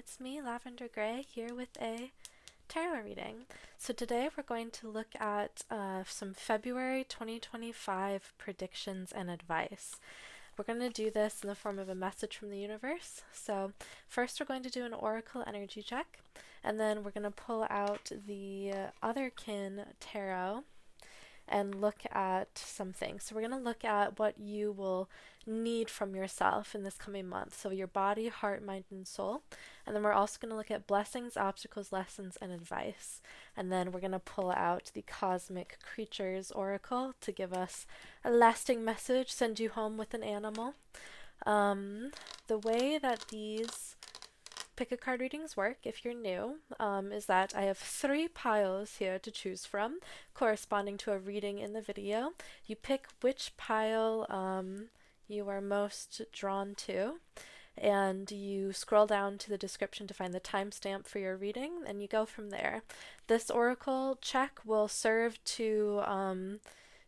it's me, Lavender Gray, here with a tarot reading. So today we're going to look at some February 2025 predictions and advice. We're going to do this in the form of a message from the universe. So first we're going to do an oracle energy check, and then we're going to pull out the Otherkin Tarot and look at some things. So we're going to look at what you will need from yourself in this coming month. So your body, heart, mind, and soul. And then we're also going to look at blessings, obstacles, lessons, and advice. And then we're going to pull out the Cosmic Creatures Oracle to give us a lasting message, send you home with an animal. The way that these pick a card readings work, if you're new, is that I have 3 piles here to choose from, corresponding to a reading in the video. You pick which pile you are most drawn to, and you scroll down to the description to find the timestamp for your reading, and you go from there. This oracle check will serve to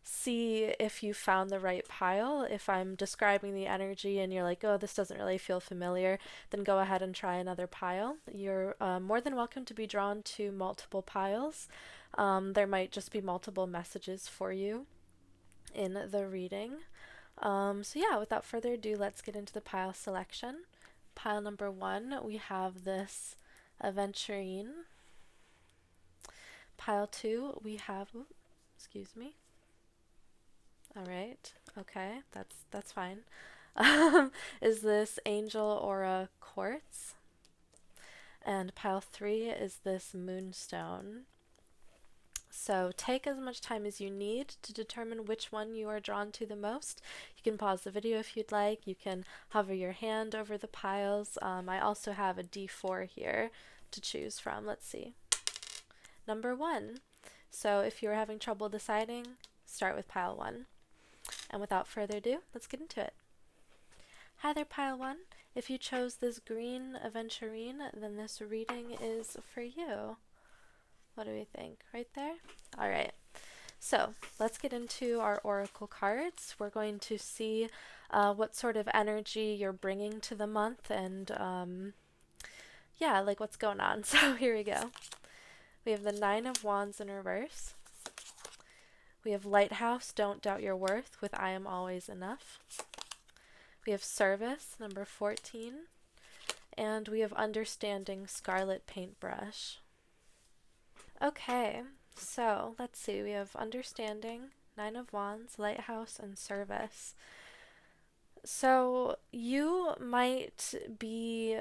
see if you found the right pile. If I'm describing the energy and you're like, oh, this doesn't really feel familiar, then go ahead and try another pile. You're more than welcome to be drawn to multiple piles. There might just be multiple messages for you in the reading. So yeah, without further ado, let's get into the pile selection. Pile number 1, we have this aventurine. Pile 2, we have, excuse me. All right. Okay, that's fine. Is this angel aura quartz? And pile 3 is this moonstone. So take as much time as you need to determine which one you are drawn to the most. You can pause the video if you'd like. You can hover your hand over the piles. I also have a D4 here to choose from. Let's see. Number 1. So if you're having trouble deciding, start with pile 1. And without further ado, let's get into it. Hi there, pile 1. If you chose this green aventurine, then this reading is for you. What do we think? Right there? All right. So let's get into our oracle cards. We're going to see what sort of energy you're bringing to the month and yeah, like what's going on. So here we go. We have the 9 of Wands in reverse. We have Lighthouse, Don't Doubt Your Worth with I Am Always Enough. We have Service, number 14. And we have Understanding, Scarlet Paintbrush. Okay, so let's see. We have Understanding, 9 of Wands, Lighthouse, and Service. So you might be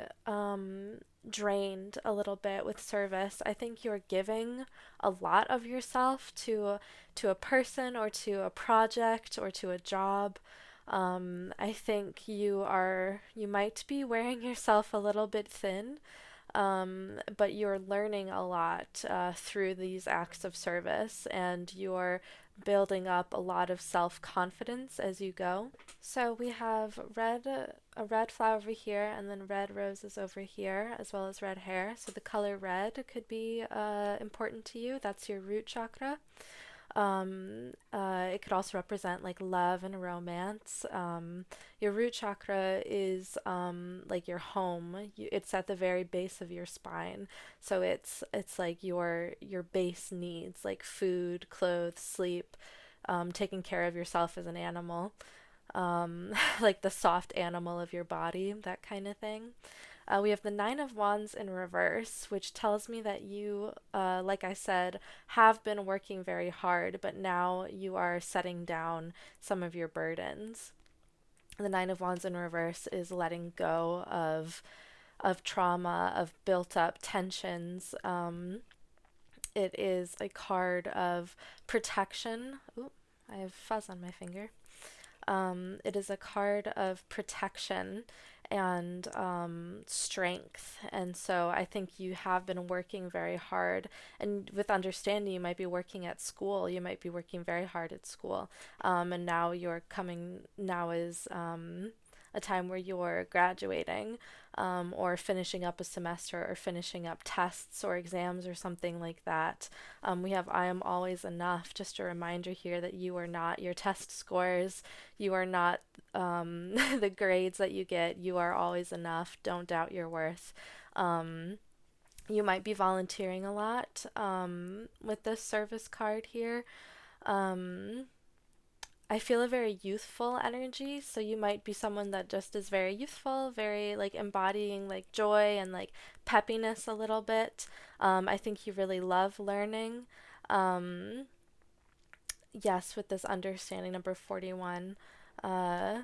drained a little bit with service. I think you're giving a lot of yourself to a person or to a project or to a job. I think you might be wearing yourself a little bit thin, but you're learning a lot through these acts of service, and you're building up a lot of self-confidence as you go. So we have a red flower over here, and then red roses over here, as well as red hair. So the color red could be important to you. That's your root chakra. It could also represent like love and romance. Your root chakra is like your home. It's at the very base of your spine. So it's like your base needs, like food, clothes, sleep, taking care of yourself as an animal, like the soft animal of your body, that kind of thing. We have the 9 of Wands in reverse, which tells me that you, like I said, have been working very hard, but now you are setting down some of your burdens. The 9 of Wands in reverse is letting go of trauma, of built up tensions. It is a card of protection. Ooh, I have fuzz on my finger. It is a card of protection and strength. And so I think you have been working very hard. And with understanding, you might be working at school. You might be working very hard at school. And now now is a time where you're graduating, or finishing up a semester or finishing up tests or exams or something like that. We have I am always enough. Just a reminder here that you are not your test scores, you are not the grades that you get. You are always enough. Don't doubt your worth. Um, you might be volunteering a lot with this service card here. Um, I feel a very youthful energy, so you might be someone that just is very youthful, very like embodying like joy and like peppiness a little bit. I think you really love learning. Um, yes, with this understanding, number 41. Uh,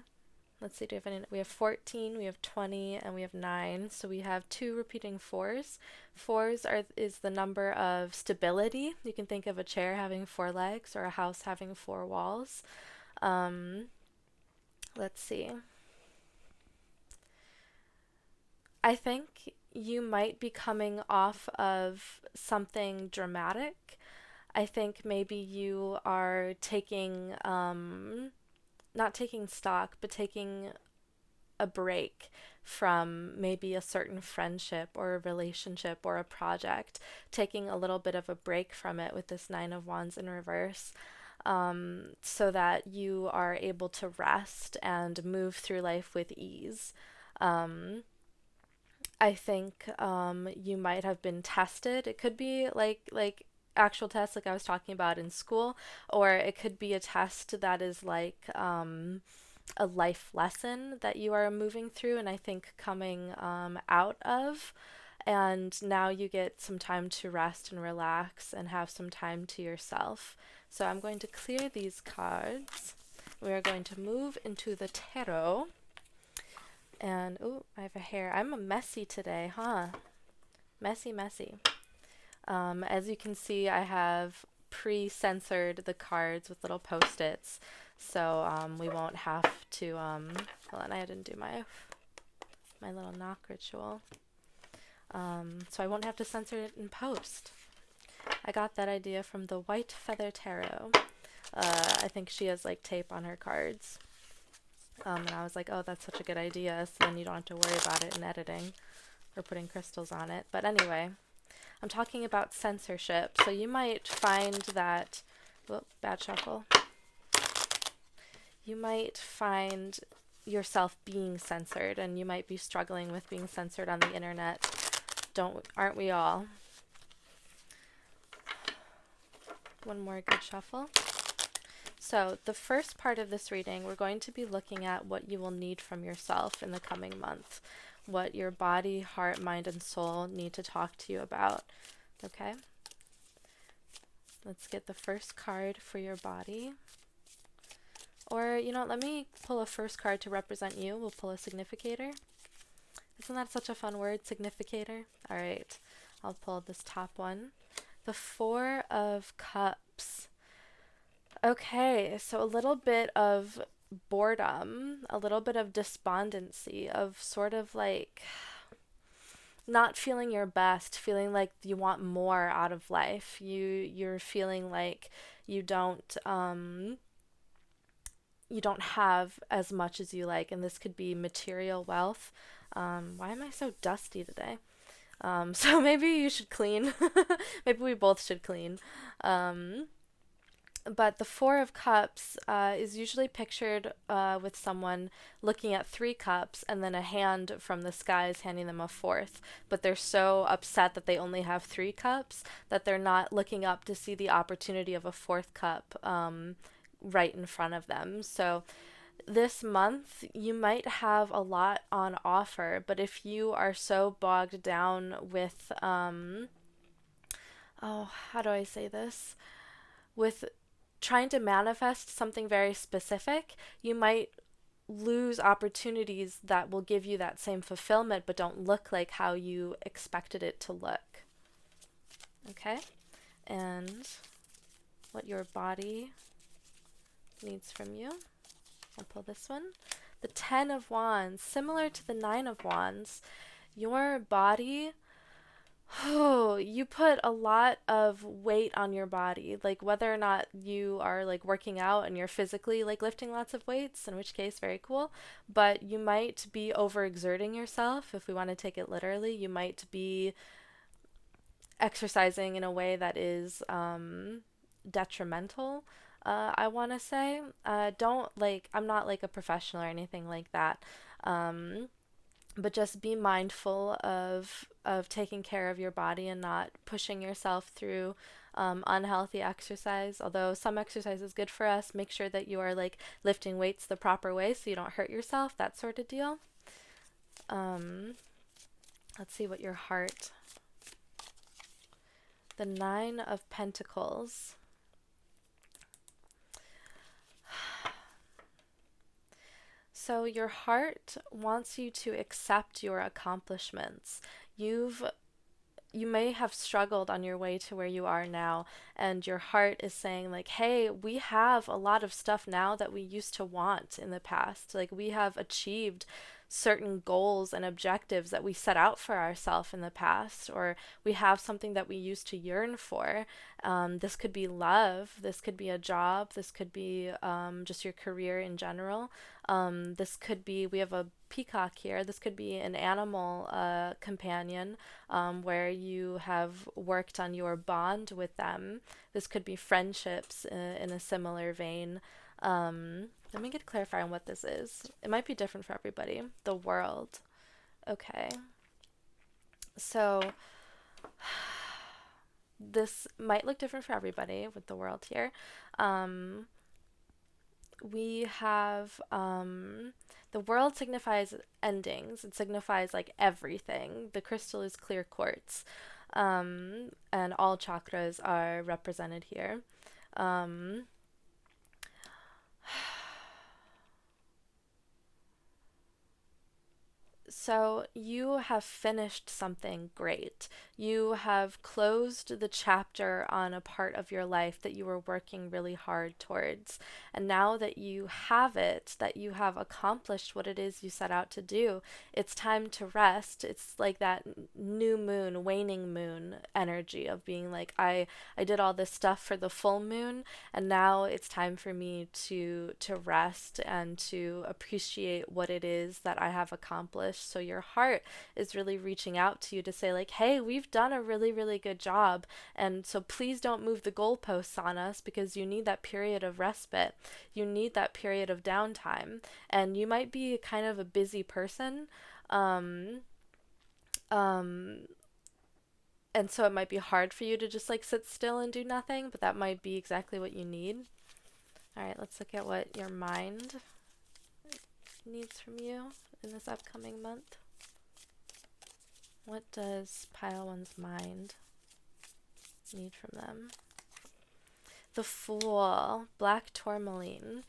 let's see, do we have any? We have 14, we have 20, and we have 9. So we have two repeating fours. Fours is the number of stability. You can think of a chair having 4 legs or a house having 4 walls. Um, let's see. I think you might be coming off of something dramatic. I think maybe you are taking, not taking stock, but taking a break from maybe a certain friendship or a relationship or a project, taking a little bit of a break from it with this Nine of Wands in reverse, so that you are able to rest and move through life with ease. Um, I think you might have been tested. It could be like actual tests like I was talking about in school, or it could be a test that is like a life lesson that you are moving through and I think coming out of. And now you get some time to rest and relax and have some time to yourself. So I'm going to clear these cards. We are going to move into the tarot. And, oh, I have a hair. I'm a messy today, huh? Messy, messy. As you can see, I have pre-censored the cards with little post-its, so we won't have to, hold on, I didn't do my little knock ritual. So I won't have to censor it in post. I got that idea from the White Feather Tarot. I think she has like tape on her cards. And I was like, oh, that's such a good idea, so then you don't have to worry about it in editing or putting crystals on it. But anyway, I'm talking about censorship. So you might find that, whoop, bad shuffle. You might find yourself being censored, and you might be struggling with being censored on the internet. Aren't we all? One more good shuffle. So the first part of this reading, we're going to be looking at what you will need from yourself in the coming month, what your body, heart, mind, and soul need to talk to you about. Okay? Let's get the first card for your body. Or, you know, let me pull a first card to represent you. We'll pull a significator. Isn't that such a fun word, significator? All right, I'll pull this top one. The Four of Cups. Okay, so a little bit of boredom, a little bit of despondency, of sort of like not feeling your best, feeling like you want more out of life. You're feeling like you don't have as much as you like, and this could be material wealth. Why am I so dusty today? So maybe you should clean. Maybe we both should clean. But the Four of Cups is usually pictured with someone looking at 3 cups and then a hand from the skies handing them a fourth. But they're so upset that they only have 3 cups that they're not looking up to see the opportunity of a fourth cup right in front of them. So this month you might have a lot on offer, but if you are so bogged down with, how do I say this? With trying to manifest something very specific, you might lose opportunities that will give you that same fulfillment but don't look like how you expected it to look. Okay? And what your body needs from you. I'll pull this one. The Ten of Wands, similar to the Nine of Wands, your body, Oh, you put a lot of weight on your body, like whether or not you are like working out and you're physically like lifting lots of weights, in which case very cool, but you might be overexerting yourself if we want to take it literally. You might be exercising in a way that is detrimental. I want to say, don't like, I'm not like a professional or anything like that. Um, but just be mindful of taking care of your body and not pushing yourself through unhealthy exercise. Although some exercise is good for us, make sure that you are like lifting weights the proper way so you don't hurt yourself, that sort of deal. Um, let's see what your heart. The Nine of Pentacles. So your heart wants you to accept your accomplishments. You've you may have struggled on your way to where you are now, and your heart is saying like, hey, we have a lot of stuff now that we used to want in the past. Like, we have achieved certain goals and objectives that we set out for ourselves in the past, or we have something that we used to yearn for. This could be love, this could be a job, this could be just your career in general. This could be, we have a peacock here, this could be an animal companion, where you have worked on your bond with them. This could be friendships in a similar vein. Let me get clarify on what this is. It might be different for everybody. The world. Okay. So this might look different for everybody with the world here. Um, we have the world signifies endings. It signifies like everything. The crystal is clear quartz, and all chakras are represented here. Um, So you have finished something great. You have closed the chapter on a part of your life that you were working really hard towards. And now that you have it, that you have accomplished what it is you set out to do, it's time to rest. It's like that new moon, waning moon energy of being like, I did all this stuff for the full moon, and now it's time for me to rest and to appreciate what it is that I have accomplished. So your heart is really reaching out to you to say like, hey, we've done a really, really good job, and so please don't move the goalposts on us, because you need that period of respite. You need that period of downtime. And you might be kind of a busy person, um um and so it might be hard for you to just like sit still and do nothing, but that might be exactly what you need. All right, let's look at what your mind needs from you in this upcoming month. What does pile one's mind need from them? The Fool, black tourmaline.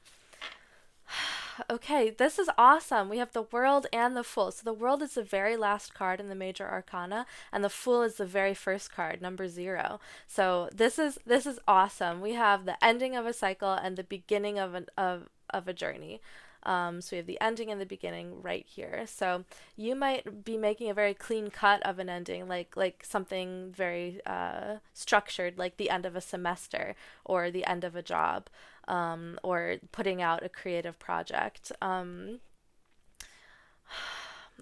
Okay, this is awesome. We have the World and the Fool. So the World is the very last card in the major arcana, and the Fool is the very first card, number 0. So this is awesome. We have the ending of a cycle and the beginning of a journey. So we have the ending and the beginning right here. So you might be making a very clean cut of an ending, like something very structured, like the end of a semester or the end of a job, or putting out a creative project.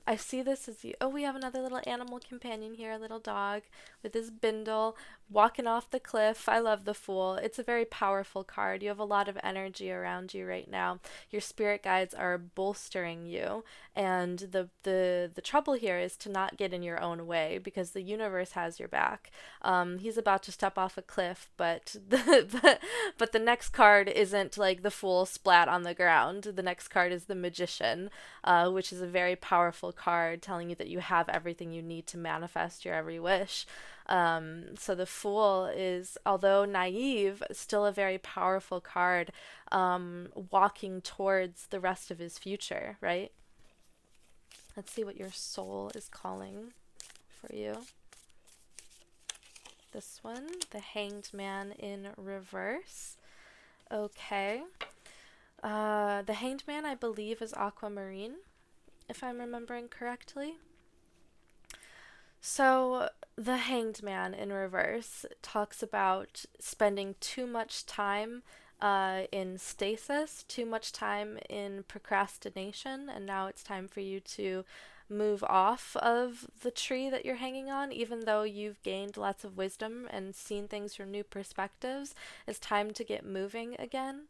I see this as you. Oh, we have another little animal companion here, a little dog with his bindle walking off the cliff. I love the Fool. It's a very powerful card. You have a lot of energy around you right now. Your spirit guides are bolstering you, and the trouble here is to not get in your own way, because the universe has your back. He's about to step off a cliff, but but the next card isn't like the Fool splat on the ground. The next card is the Magician, which is a very powerful card telling you that you have everything you need to manifest your every wish. So the Fool is, although naive, still a very powerful card, walking towards the rest of his future, right? Let's see what your soul is calling for you. This one, the Hanged Man in reverse. Okay. The Hanged Man, I believe, is aquamarine, if I'm remembering correctly. So The Hanged Man in reverse talks about spending too much time in stasis, too much time in procrastination, and now it's time for you to move off of the tree that you're hanging on, even though you've gained lots of wisdom and seen things from new perspectives. It's time to get moving again.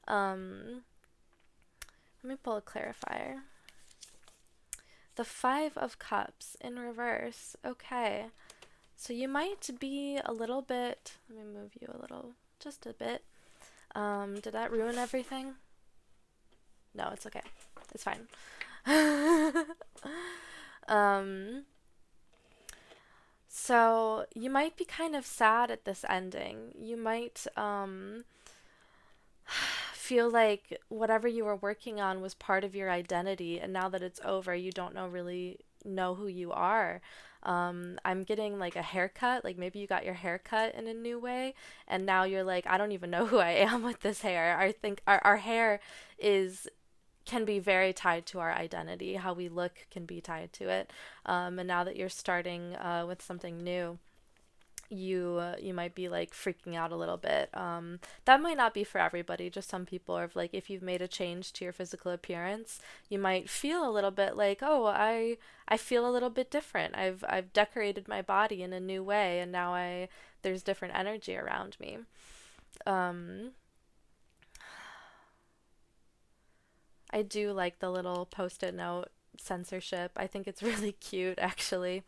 Um, Let me pull a clarifier. The Five of Cups in reverse. Okay. So you might be a little bit, let me move you a little, just a bit. Did that ruin everything? No, it's okay. It's fine. um, so you might be kind of sad at this ending. You might feel like whatever you were working on was part of your identity, and now that it's over, you don't really know who you are. I'm getting like a haircut, like maybe you got your hair cut in a new way, and now you're like, I don't even know who I am with this hair. I think our hair is can be very tied to our identity. How we look can be tied to it. And now that you're starting with something new, you might be like freaking out a little bit. That might not be for everybody. Just some people are like, if you've made a change to your physical appearance, you might feel a little bit like, oh, I feel a little bit different. I've decorated my body in a new way, and now I there's different energy around me. Um, I do like the little post-it note censorship. I think it's really cute, actually.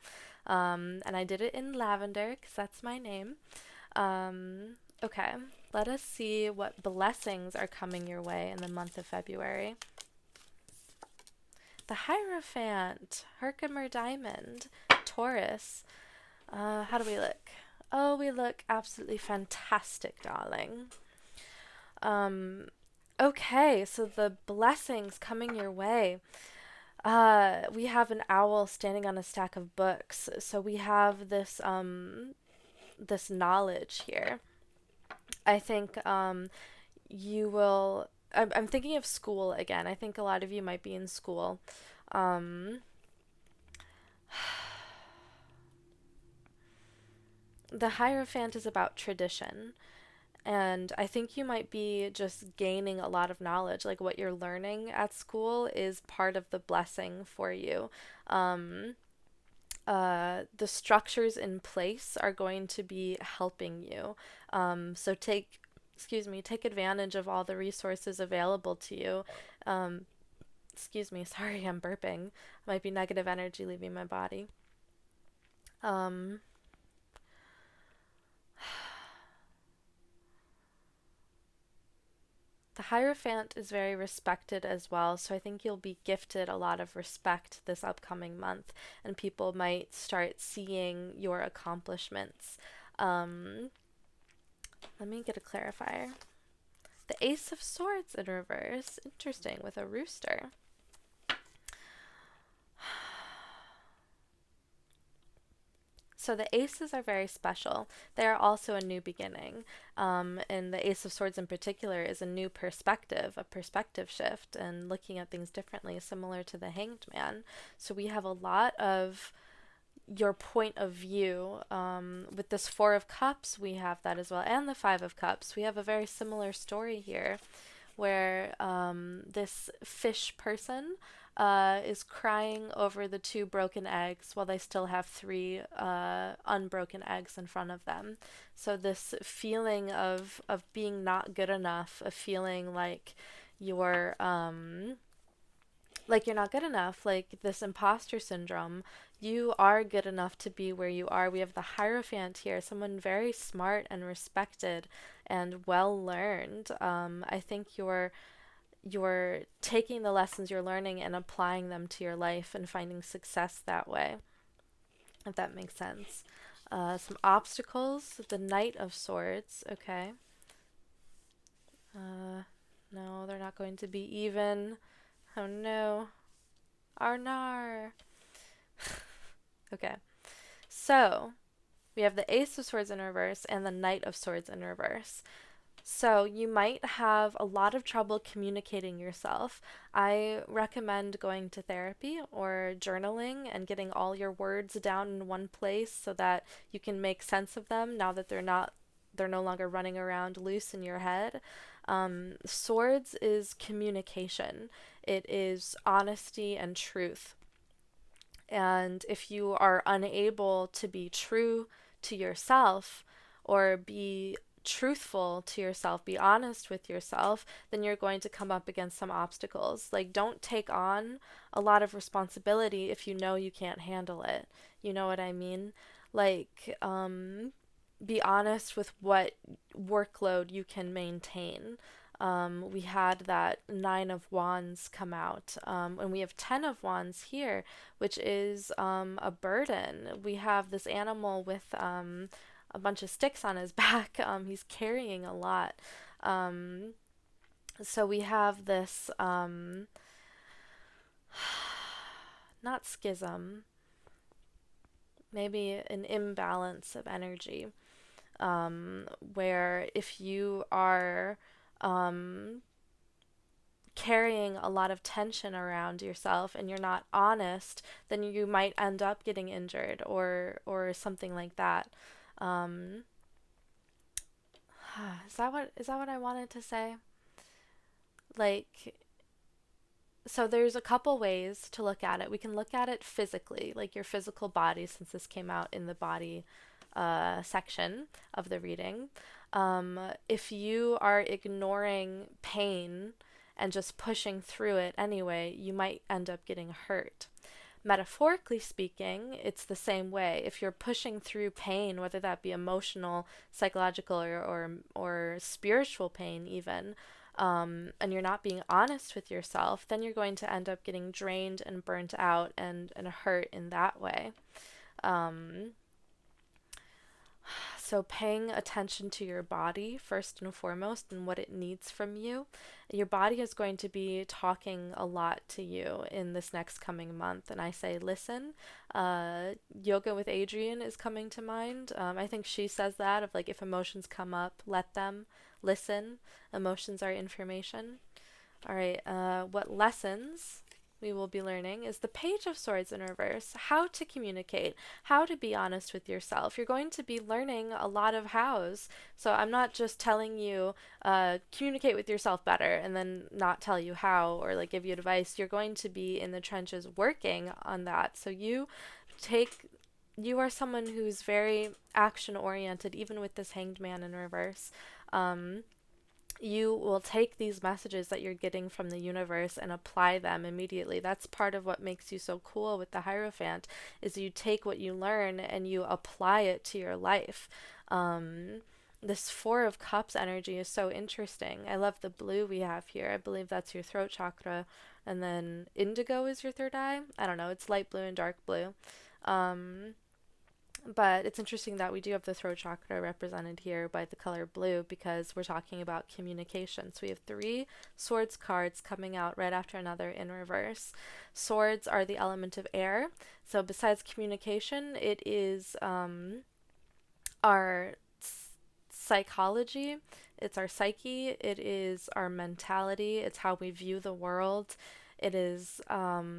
And I did it in lavender because that's my name. Okay, let us see what blessings are coming your way in the month of February. The Hierophant, Herkimer Diamond, Taurus. How do we look? Oh, we look absolutely fantastic, darling. Okay, so the blessings coming your way. We have an owl standing on a stack of books. So we have this knowledge here. I think you will. I'm thinking of school again. I think a lot of you might be in school. Um, the Hierophant is about tradition. And I think you might be just gaining a lot of knowledge. Like what you're learning at school is part of the blessing for you. Um, the structures in place are going to be helping you. So take advantage of all the resources available to you. Um, sorry, I'm burping. Might be negative energy leaving my body. Um, The Hierophant is very respected as well, so I think you'll be gifted a lot of respect this upcoming month, and people might start seeing your accomplishments. Um, Let me get a clarifier. The Ace of Swords in reverse. Interesting, with a rooster. So the aces are very special. They are also a new beginning. And the Ace of Swords in particular is a new perspective, a perspective shift, and looking at things differently, similar to the Hanged Man. So we have a lot of your point of view. With this Four of Cups, we have that as well, and the Five of Cups. We have a very similar story here where this fish person is crying over the two broken eggs while they still have three unbroken eggs in front of them. So this feeling of being not good enough, a feeling you're like you're not good enough, like this imposter syndrome. You are good enough to be where you are. We have the Hierophant here, someone very smart and respected and well learned. I think you're taking the lessons you're learning and applying them to your life and finding success that way, if that makes sense. Some obstacles, the Knight of Swords, okay. No, they're not going to be even. Oh no. Arnar. Okay. So, we have the Ace of Swords in reverse and the Knight of Swords in reverse. So you might have a lot of trouble communicating yourself. I recommend going to therapy or journaling and getting all your words down in one place so that you can make sense of them now that they're no longer running around loose in your head. Swords is communication. It is honesty and truth. And if you are unable to be true to yourself or be truthful to yourself, be honest with yourself, then you're going to come up against some obstacles. Like, don't take on a lot of responsibility if you know you can't handle it. You know what I mean? Like, be honest with what workload you can maintain. We had that Nine of Wands come out, and we have Ten of Wands here, which is a burden. We have this animal with a bunch of sticks on his back. He's carrying a lot. Um, so we have this, not schism, maybe an imbalance of energy, where if you are um, carrying a lot of tension around yourself and you're not honest, then you might end up getting injured or something like that. Um, is that what I wanted to say? Like, so there's a couple ways to look at it. We can look at it physically, like your physical body, since this came out in the body section of the reading. If you are ignoring pain and just pushing through it anyway, you might end up getting hurt. Metaphorically speaking, it's the same way. If you're pushing through pain, whether that be emotional, psychological, or spiritual pain, even, and you're not being honest with yourself, then you're going to end up getting drained and burnt out and hurt in that way. Um, so, paying attention to your body first and foremost and what it needs from you. Your body is going to be talking a lot to you in this next coming month. And I say, listen. Yoga with Adrienne is coming to mind. I think she says that of like, if emotions come up, let them listen. Emotions are information. All right, what lessons we will be learning is the Page of Swords in reverse, how to communicate, how to be honest with yourself. You're going to be learning a lot of hows. So I'm not just telling you, communicate with yourself better and then not tell you how or like give you advice. You're going to be in the trenches working on that. So take, you are someone who's very action oriented, even with this Hanged Man in reverse. Um, you will take these messages that you're getting from the universe and apply them immediately. That's part of what makes you so cool with the Hierophant is you take what you learn and you apply it to your life. Um, this Four of Cups energy is so interesting. I love the blue we have here. I believe that's your throat chakra. And then indigo is your third eye. I don't know. It's light blue and dark blue. Um, but it's interesting that we do have the throat chakra represented here by the color blue because we're talking about communication. So we have three swords cards coming out right after another in reverse. Swords are the element of air. So besides communication, it is our psychology, it's our psyche, it is our mentality, it's how we view the world. It is uh,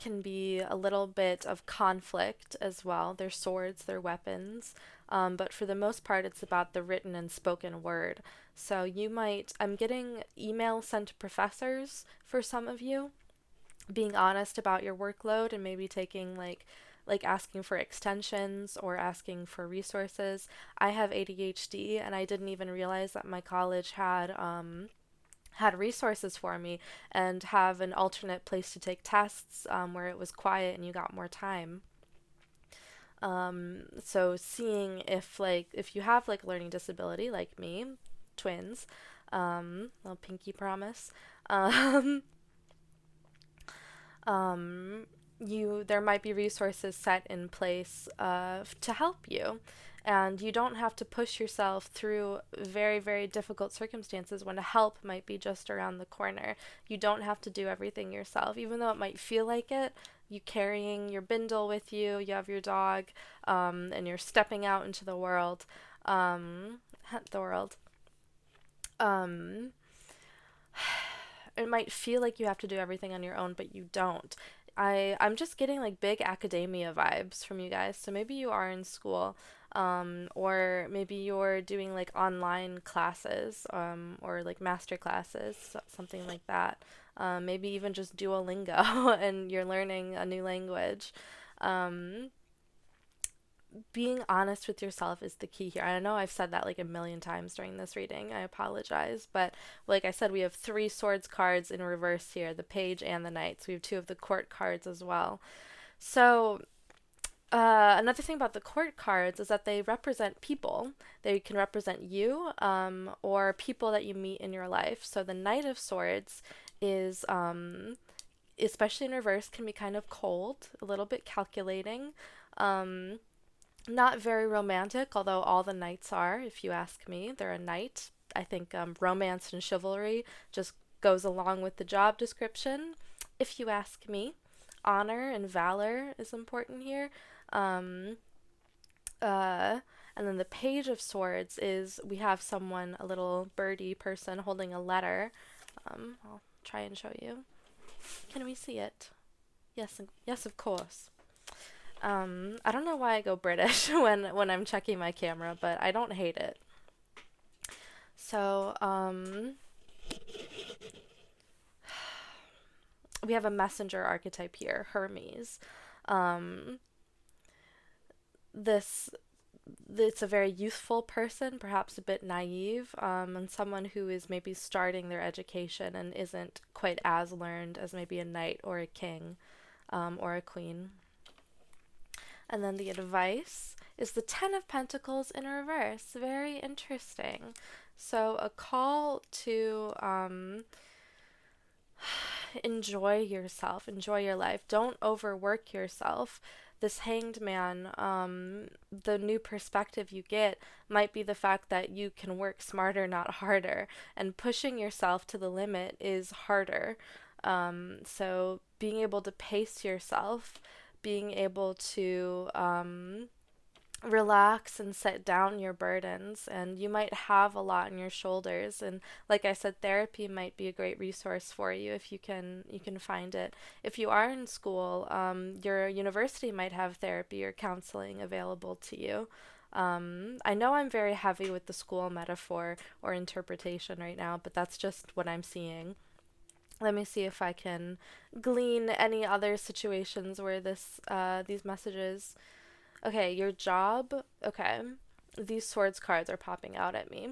can be a little bit of conflict as well. They're swords, they're weapons. But for the most part, it's about the written and spoken word. So I'm getting emails sent to professors for some of you, being honest about your workload and maybe taking like asking for extensions or asking for resources. I have ADHD and I didn't even realize that my college had resources for me and have an alternate place to take tests where it was quiet and you got more time. So seeing if you have like a learning disability like me, twins, little pinky promise, um, um, there might be resources set in place to help you. And you don't have to push yourself through very, very difficult circumstances when help might be just around the corner. You don't have to do everything yourself, even though it might feel like it. You carrying your bindle with you, you have your dog, and you're stepping out into the world. um, the world. Um, it might feel like you have to do everything on your own, but you don't. I'm just getting like big academia vibes from you guys. So maybe you are in school, or maybe you're doing like online classes, or like master classes, something like that. Maybe even just Duolingo and you're learning a new language. Um, Being honest with yourself is the key here. I know I've said that like a million times during this reading. I apologize. But like I said, we have three swords cards in reverse here, the page and the knights. We have two of the court cards as well. So, another thing about the court cards is that they represent people. They can represent you, or people that you meet in your life. So the Knight of Swords is, especially in reverse, can be kind of cold, a little bit calculating. Um, Not very romantic, although all the knights are, if you ask me. They're a knight. I think romance and chivalry just goes along with the job description, if you ask me. Honor and valor is important here. Um, uh, and then the Page of Swords is we have someone, a little birdie person, holding a letter. I'll try and show you. Can we see it? Yes, yes, of course. I don't know why I go British when I'm checking my camera, but I don't hate it. So, we have a messenger archetype here, Hermes. Um, this it's a very youthful person, perhaps a bit naive, and someone who is maybe starting their education and isn't quite as learned as maybe a knight or a king, or a queen. And then the advice is the Ten of Pentacles in reverse. Very interesting. So, a call to enjoy yourself, enjoy your life. Don't overwork yourself. This Hanged Man, the new perspective you get might be the fact that you can work smarter, not harder. And pushing yourself to the limit is harder. So, being able to pace yourself, being able to relax and set down your burdens, and you might have a lot on your shoulders, and like I said, therapy might be a great resource for you if you can find it. If you are in school, your university might have therapy or counseling available to you. I know I'm very heavy with the school metaphor or interpretation right now, but that's just what I'm seeing. Let me see if I can glean any other situations where these messages. Okay, your job. Okay, these swords cards are popping out at me.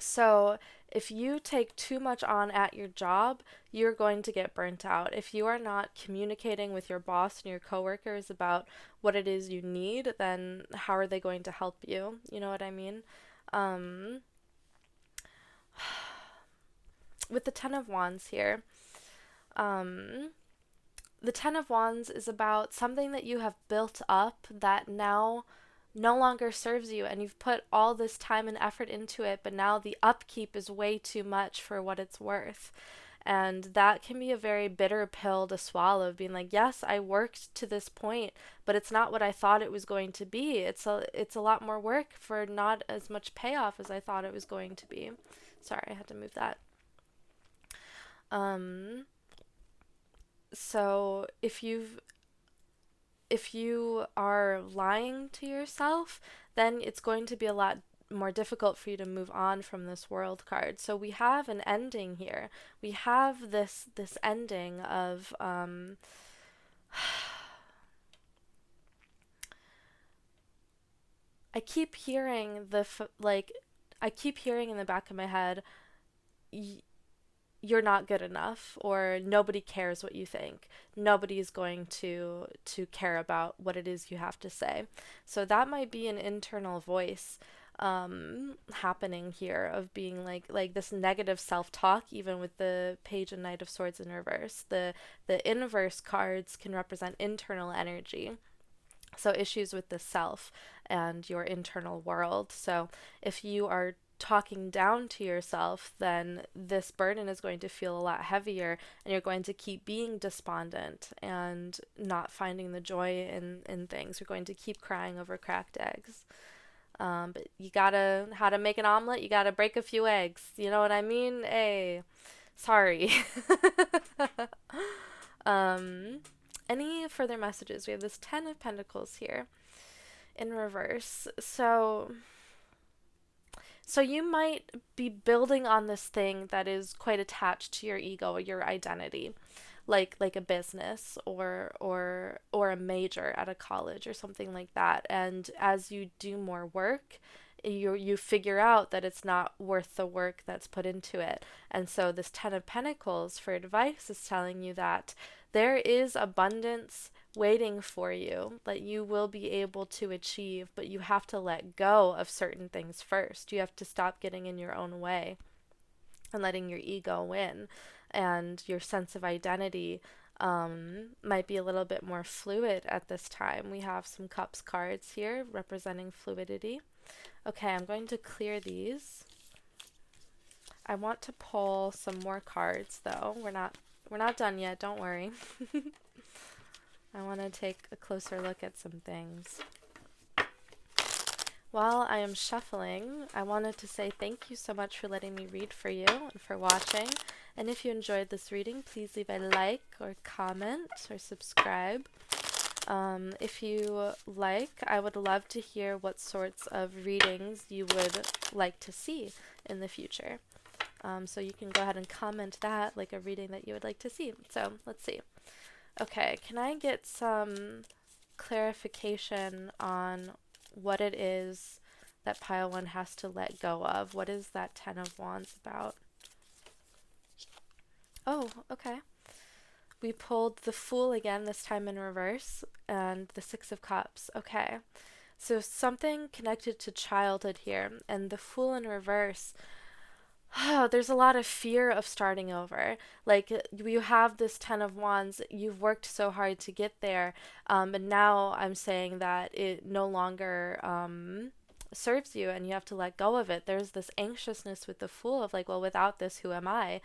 So, if you take too much on at your job, you're going to get burnt out. If you are not communicating with your boss and your coworkers about what it is you need, then how are they going to help you? You know what I mean? Um, with the Ten of Wands here, um, the Ten of Wands is about something that you have built up that now no longer serves you, and you've put all this time and effort into it, but now the upkeep is way too much for what it's worth. And that can be a very bitter pill to swallow, being like, yes, I worked to this point, but it's not what I thought it was going to be. It's a lot more work for not as much payoff as I thought it was going to be. Sorry, I had to move that. Um, so if you are lying to yourself, then it's going to be a lot more difficult for you to move on from this world card. So we have an ending here. We have this ending of I keep hearing I keep hearing in the back of my head, you're not good enough, or nobody cares what you think. Nobody's going to care about what it is you have to say. So that might be an internal voice happening here of being like this negative self-talk, even with the Page and Knight of Swords in reverse. The inverse cards can represent internal energy, so issues with the self and your internal world. So if you are talking down to yourself, then this burden is going to feel a lot heavier, and you're going to keep being despondent and not finding the joy in things. You're going to keep crying over cracked eggs. But you gotta, how to make an omelet, you gotta break a few eggs. You know what I mean? Hey, sorry. um, any further messages? We have this Ten of Pentacles here in reverse. So you might be building on this thing that is quite attached to your ego, your identity, like a business or a major at a college or something like that. And as you do more work, you figure out that it's not worth the work that's put into it. And so this Ten of Pentacles for advice is telling you that there is abundance waiting for you that you will be able to achieve, but you have to let go of certain things first. You have to stop getting in your own way and letting your ego win, and your sense of identity might be a little bit more fluid at this time. We have some cups cards here representing fluidity. Okay, I'm going to clear these. I want to pull some more cards though. We're not done yet, don't worry. I want to take a closer look at some things. While I am shuffling, I wanted to say thank you so much for letting me read for you and for watching. And if you enjoyed this reading, please leave a like or comment or subscribe. If you like, I would love to hear what sorts of readings you would like to see in the future. So you can go ahead and comment that, like a reading that you would like to see. So let's see. Okay, can I get some clarification on what it is that pile one has to let go of? What is that Ten of Wands about? Oh, okay. We pulled the Fool again, this time in reverse, and the Six of Cups. Okay. So something connected to childhood here, and the Fool in reverse. Oh, there's a lot of fear of starting over. Like, you have this Ten of Wands, you've worked so hard to get there, and now I'm saying that it no longer serves you and you have to let go of it. There's this anxiousness with the Fool of like, well, without this, who am I?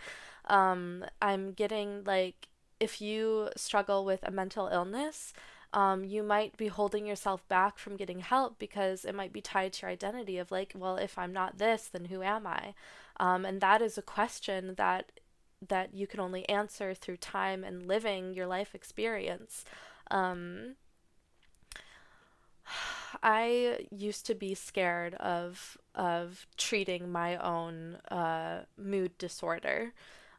I'm getting like, if you struggle with a mental illness, you might be holding yourself back from getting help because it might be tied to your identity of like, well, if I'm not this, then who am I? And that is a question that you can only answer through time and living your life experience. Um, I used to be scared of treating my own mood disorder.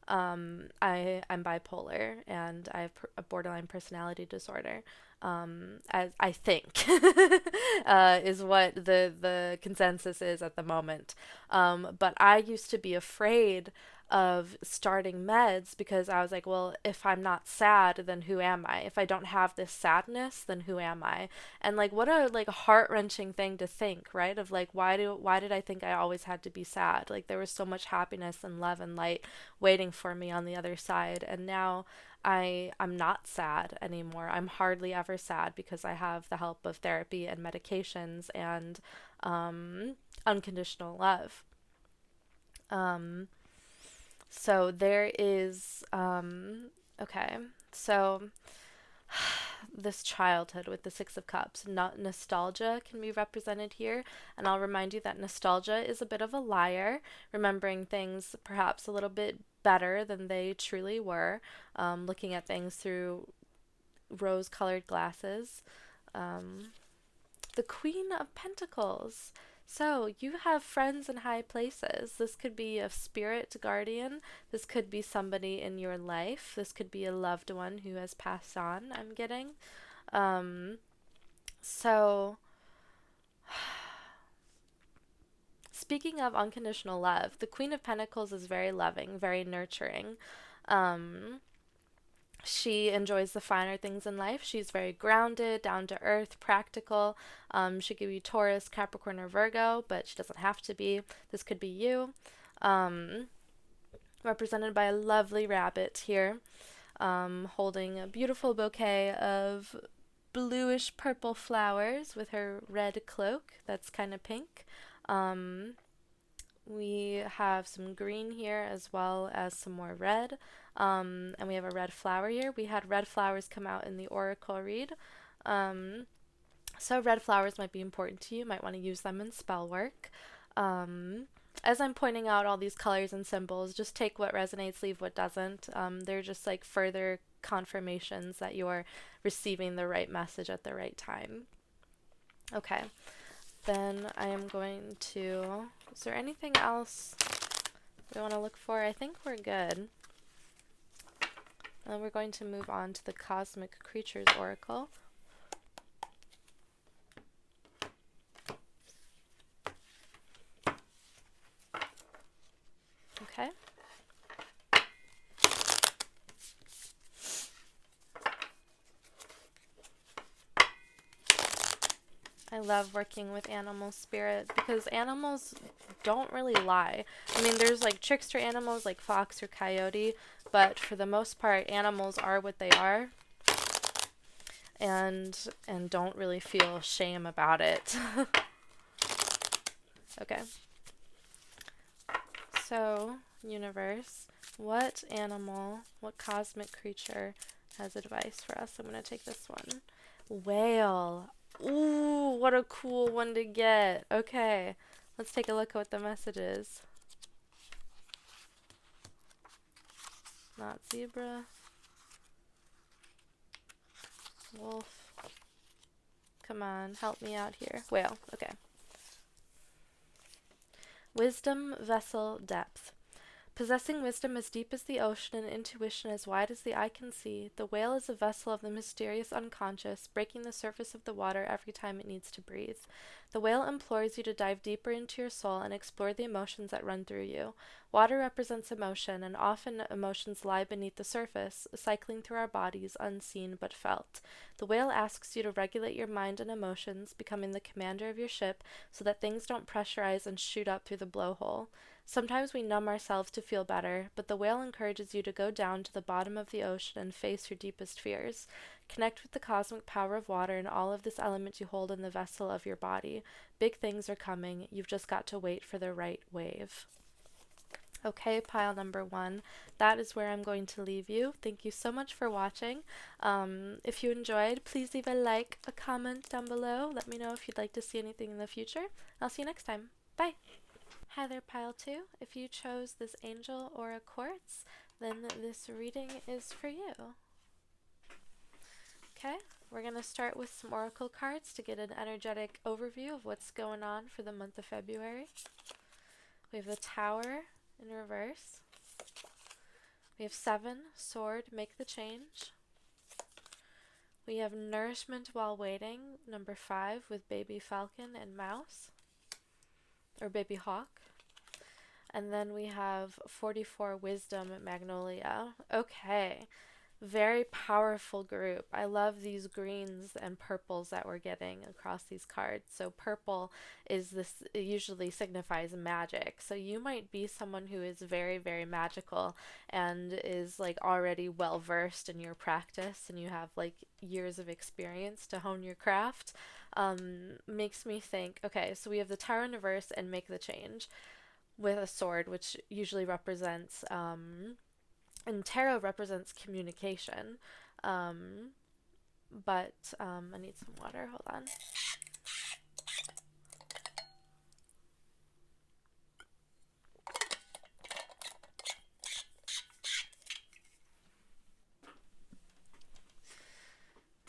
I'm bipolar and I have a borderline personality disorder. As I think is what the consensus is at the moment. But I used to be afraid of starting meds because I was like, well, if I'm not sad, then who am I? If I don't have this sadness, then who am I? And like, what a like heart-wrenching thing to think, right? Of like, why did I think I always had to be sad? Like, there was so much happiness and love and light waiting for me on the other side, and now I'm not sad anymore. I'm hardly ever sad because I have the help of therapy and medications and unconditional love. Um, so there is, okay, so this childhood with the Six of Cups, not nostalgia can be represented here. And I'll remind you that nostalgia is a bit of a liar, remembering things perhaps a little bit better than they truly were, looking at things through rose colored glasses. Um, the Queen of Pentacles. So, you have friends in high places. This could be a spirit guardian. This could be somebody in your life. This could be a loved one who has passed on, I'm getting. Um, so, speaking of unconditional love, the Queen of Pentacles is very loving, very nurturing. Um, She enjoys the finer things in life. She's very grounded, down to earth, practical. She could be Taurus, Capricorn, or Virgo, but she doesn't have to be. This could be you. Um, Represented by a lovely rabbit here, holding a beautiful bouquet of bluish purple flowers with her red cloak that's kind of pink. Um, we have some green here as well as some more red. And we have a red flower here. We had red flowers come out in the oracle read. Um, So red flowers might be important to you. Might want to use them in spell work. Um, as I'm pointing out all these colors and symbols, just take what resonates, leave what doesn't. They're just like further confirmations that you're receiving the right message at the right time. Okay, then I am going to... Is there anything else we want to look for? I think we're good. And we're going to move on to the Cosmic Creatures Oracle. Okay. I love working with animal spirit because animals don't really lie. I mean, there's like trickster animals like fox or coyote, but for the most part, animals are what they are, and don't really feel shame about it. Okay. So, universe, what animal, what cosmic creature has advice for us? I'm going to take this one. Whale. Ooh, what a cool one to get. Okay, let's take a look at what the message is. Not zebra. Wolf. Come on, help me out here. Whale, okay. Wisdom, vessel, depth. Possessing wisdom as deep as the ocean and intuition as wide as the eye can see, the whale is a vessel of the mysterious unconscious, breaking the surface of the water every time it needs to breathe. The whale implores you to dive deeper into your soul and explore the emotions that run through you. Water represents emotion, and often emotions lie beneath the surface, cycling through our bodies, unseen but felt. The whale asks you to regulate your mind and emotions, becoming the commander of your ship so that things don't pressurize and shoot up through the blowhole. Sometimes we numb ourselves to feel better, but the whale encourages you to go down to the bottom of the ocean and face your deepest fears. Connect with the cosmic power of water and all of this element you hold in the vessel of your body. Big things are coming. You've just got to wait for the right wave. Okay, pile number 1. That is where I'm going to leave you. Thank you so much for watching. If you enjoyed, please leave a like, a comment down below. Let me know if you'd like to see anything in the future. I'll see you next time. Bye! Hi there, pile 2. If you chose this angel or a quartz, then this reading is for you. Okay, we're going to start with some oracle cards to get an energetic overview of what's going on for the month of February. We have the Tower in reverse. We have 7, Sword, make the change. We have Nourishment while waiting, number 5, with Baby Falcon and Mouse, or Baby Hawk. And then we have 44, Wisdom, Magnolia. Okay, very powerful group. I love these greens and purples that we're getting across these cards. So purple is this, it usually signifies magic. So you might be someone who is very, very magical and is like already well versed in your practice, and you have like years of experience to hone your craft. Makes me think, okay, so we have the Tower in reverse and make the change with a sword, which usually represents, and tarot represents communication. But I need some water, hold on.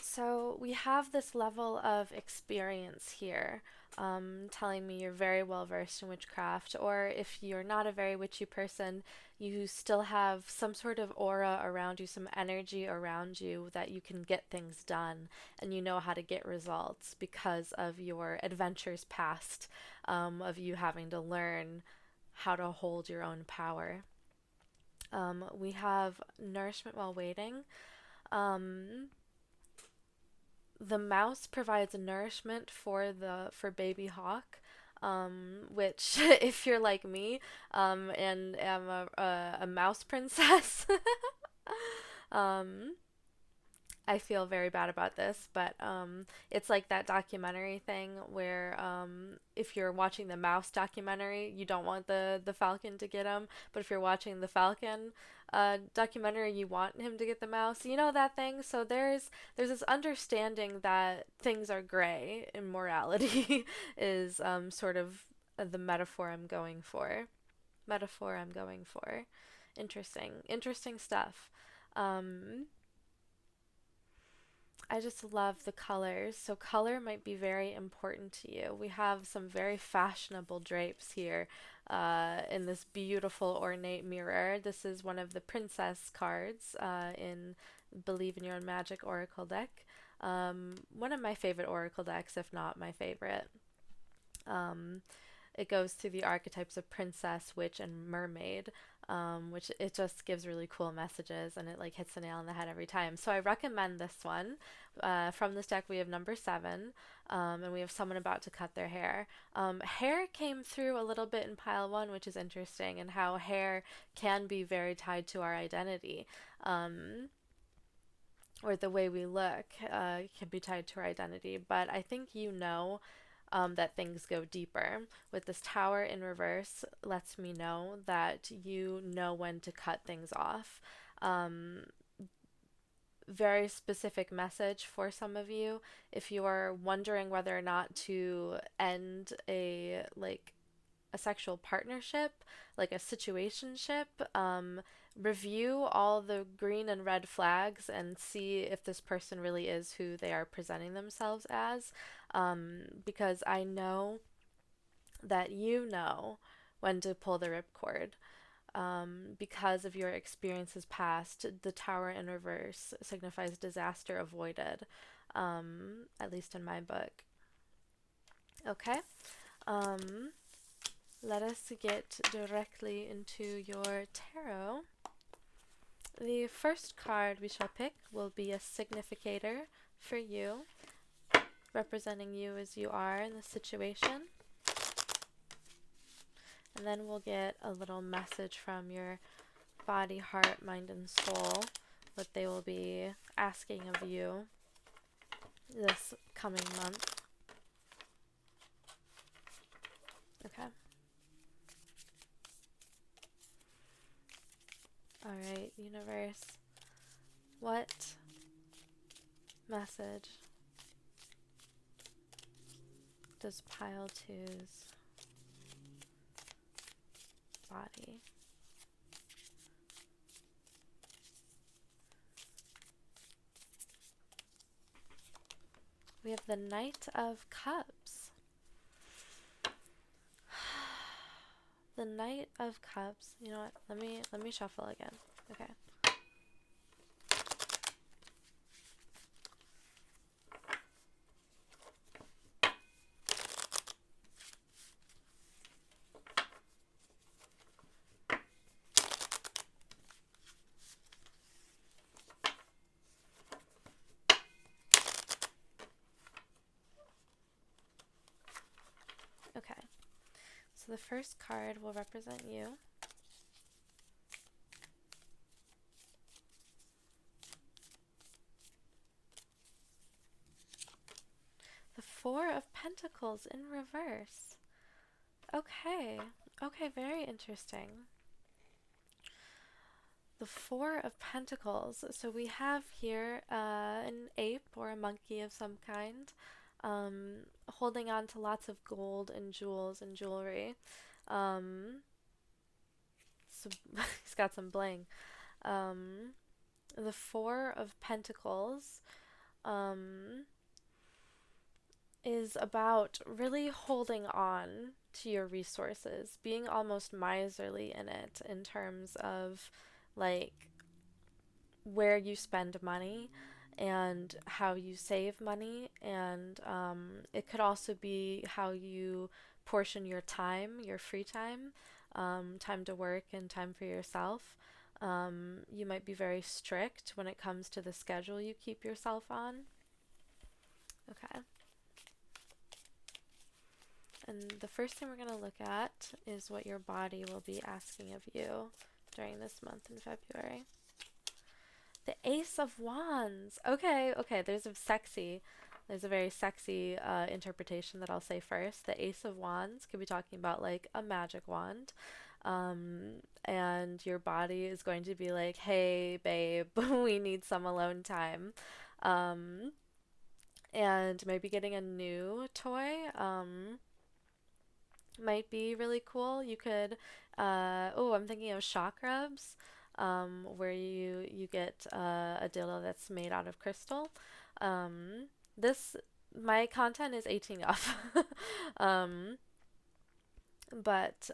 So we have this level of experience here, telling me you're very well versed in witchcraft, or if you're not a very witchy person, you still have some sort of aura around you, some energy around you that you can get things done, and you know how to get results because of your adventures past, of you having to learn how to hold your own power. We have nourishment while waiting. The mouse provides nourishment for baby hawk, which if you're like me, and am a mouse princess, um, I feel very bad about this, but it's like that documentary thing where if you're watching the mouse documentary, you don't want the falcon to get him, but if you're watching the falcon documentary, you want him to get the mouse. You know that thing? So there's this understanding that things are gray in morality is sort of the metaphor I'm going for. Metaphor I'm going for. Interesting stuff. Um, I just love the colors. So color might be very important to you. We have some very fashionable drapes here in this beautiful ornate mirror. This is one of the princess cards in Believe in Your Own Magic Oracle deck. One of my favorite Oracle decks, if not my favorite. Um, it goes through the archetypes of princess, witch, and mermaid, which it just gives really cool messages and it like hits the nail on the head every time. So I recommend this one. From this deck, we have number 7, and we have someone about to cut their hair. Hair came through a little bit in pile 1, which is interesting, and how hair can be very tied to our identity. Or the way we look can be tied to our identity. But I think that things go deeper. With this tower in reverse, lets me know that you know when to cut things off. Um, Very specific message for some of you. If you are wondering whether or not to end a sexual partnership, like a situationship, review all the green and red flags and see if this person really is who they are presenting themselves as. Because I know that you know when to pull the ripcord. Because of your experiences past, the tower in reverse signifies disaster avoided, at least in my book. Okay. Um, Let us get directly into your tarot. The first card we shall pick will be a significator for you, representing you as you are in the situation. And then we'll get a little message from your body, heart, mind, and soul, what they will be asking of you this coming month. Okay. Alright, universe. What message does pile 2's body we have the Knight of Cups. The Knight of Cups. You know what? Let me shuffle again. Okay. Okay. So the first card will represent you. The Four of Pentacles in reverse. Okay. Okay, very interesting. The Four of Pentacles. So we have here an ape or a monkey of some kind, holding on to lots of gold and jewels and jewelry. So he's got some bling. Um, the Four of Pentacles is about really holding on to your resources, being almost miserly in it in terms of like where you spend money and how you save money, and it could also be how you portion your time, your free time, time to work and time for yourself. You might be very strict when it comes to the schedule you keep yourself on. Okay. And the first thing we're going to look at is what your body will be asking of you during this month in February. The Ace of Wands. Okay, okay. There's a very sexy interpretation that I'll say first. The Ace of Wands could be talking about like a magic wand. And your body is going to be like, hey, babe, we need some alone time. Um, and maybe getting a new toy. Might be really cool. You could, oh, I'm thinking of shock rubs, where you get a dildo that's made out of crystal. This my content is 18 off, um, but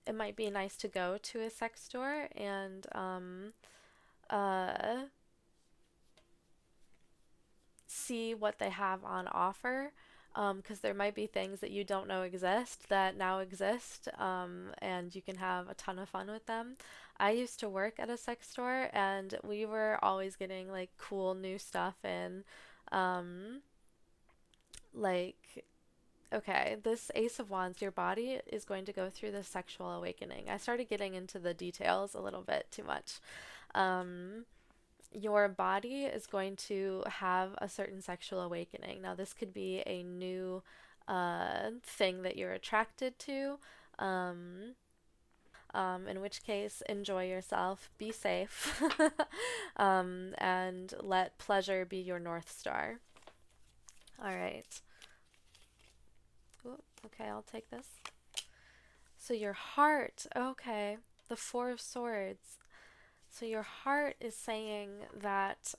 it might be nice to go to a sex store and uh, see what they have on offer, because there might be things that you don't know exist that now exist, and you can have a ton of fun with them. I used to work at a sex store, and we were always getting like cool new stuff in, um, like, okay, this Ace of Wands, your body is going to go through this sexual awakening. I started getting into the details a little bit too much. Um, your body is going to have a certain sexual awakening. Now, this could be a new thing that you're attracted to, um, in which case, enjoy yourself, be safe, and let pleasure be your North Star. All right. Ooh, okay, I'll take this. So, your heart, okay, the Four of Swords. So, your heart is saying that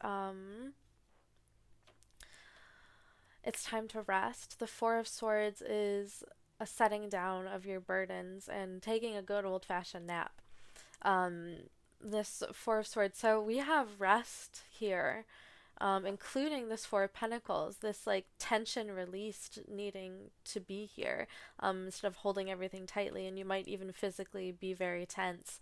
it's time to rest. The Four of Swords is a setting down of your burdens and taking a good old fashioned nap. Um, this Four of Swords. So we have rest here, including this Four of Pentacles, this like tension released needing to be here, instead of holding everything tightly. And you might even physically be very tense,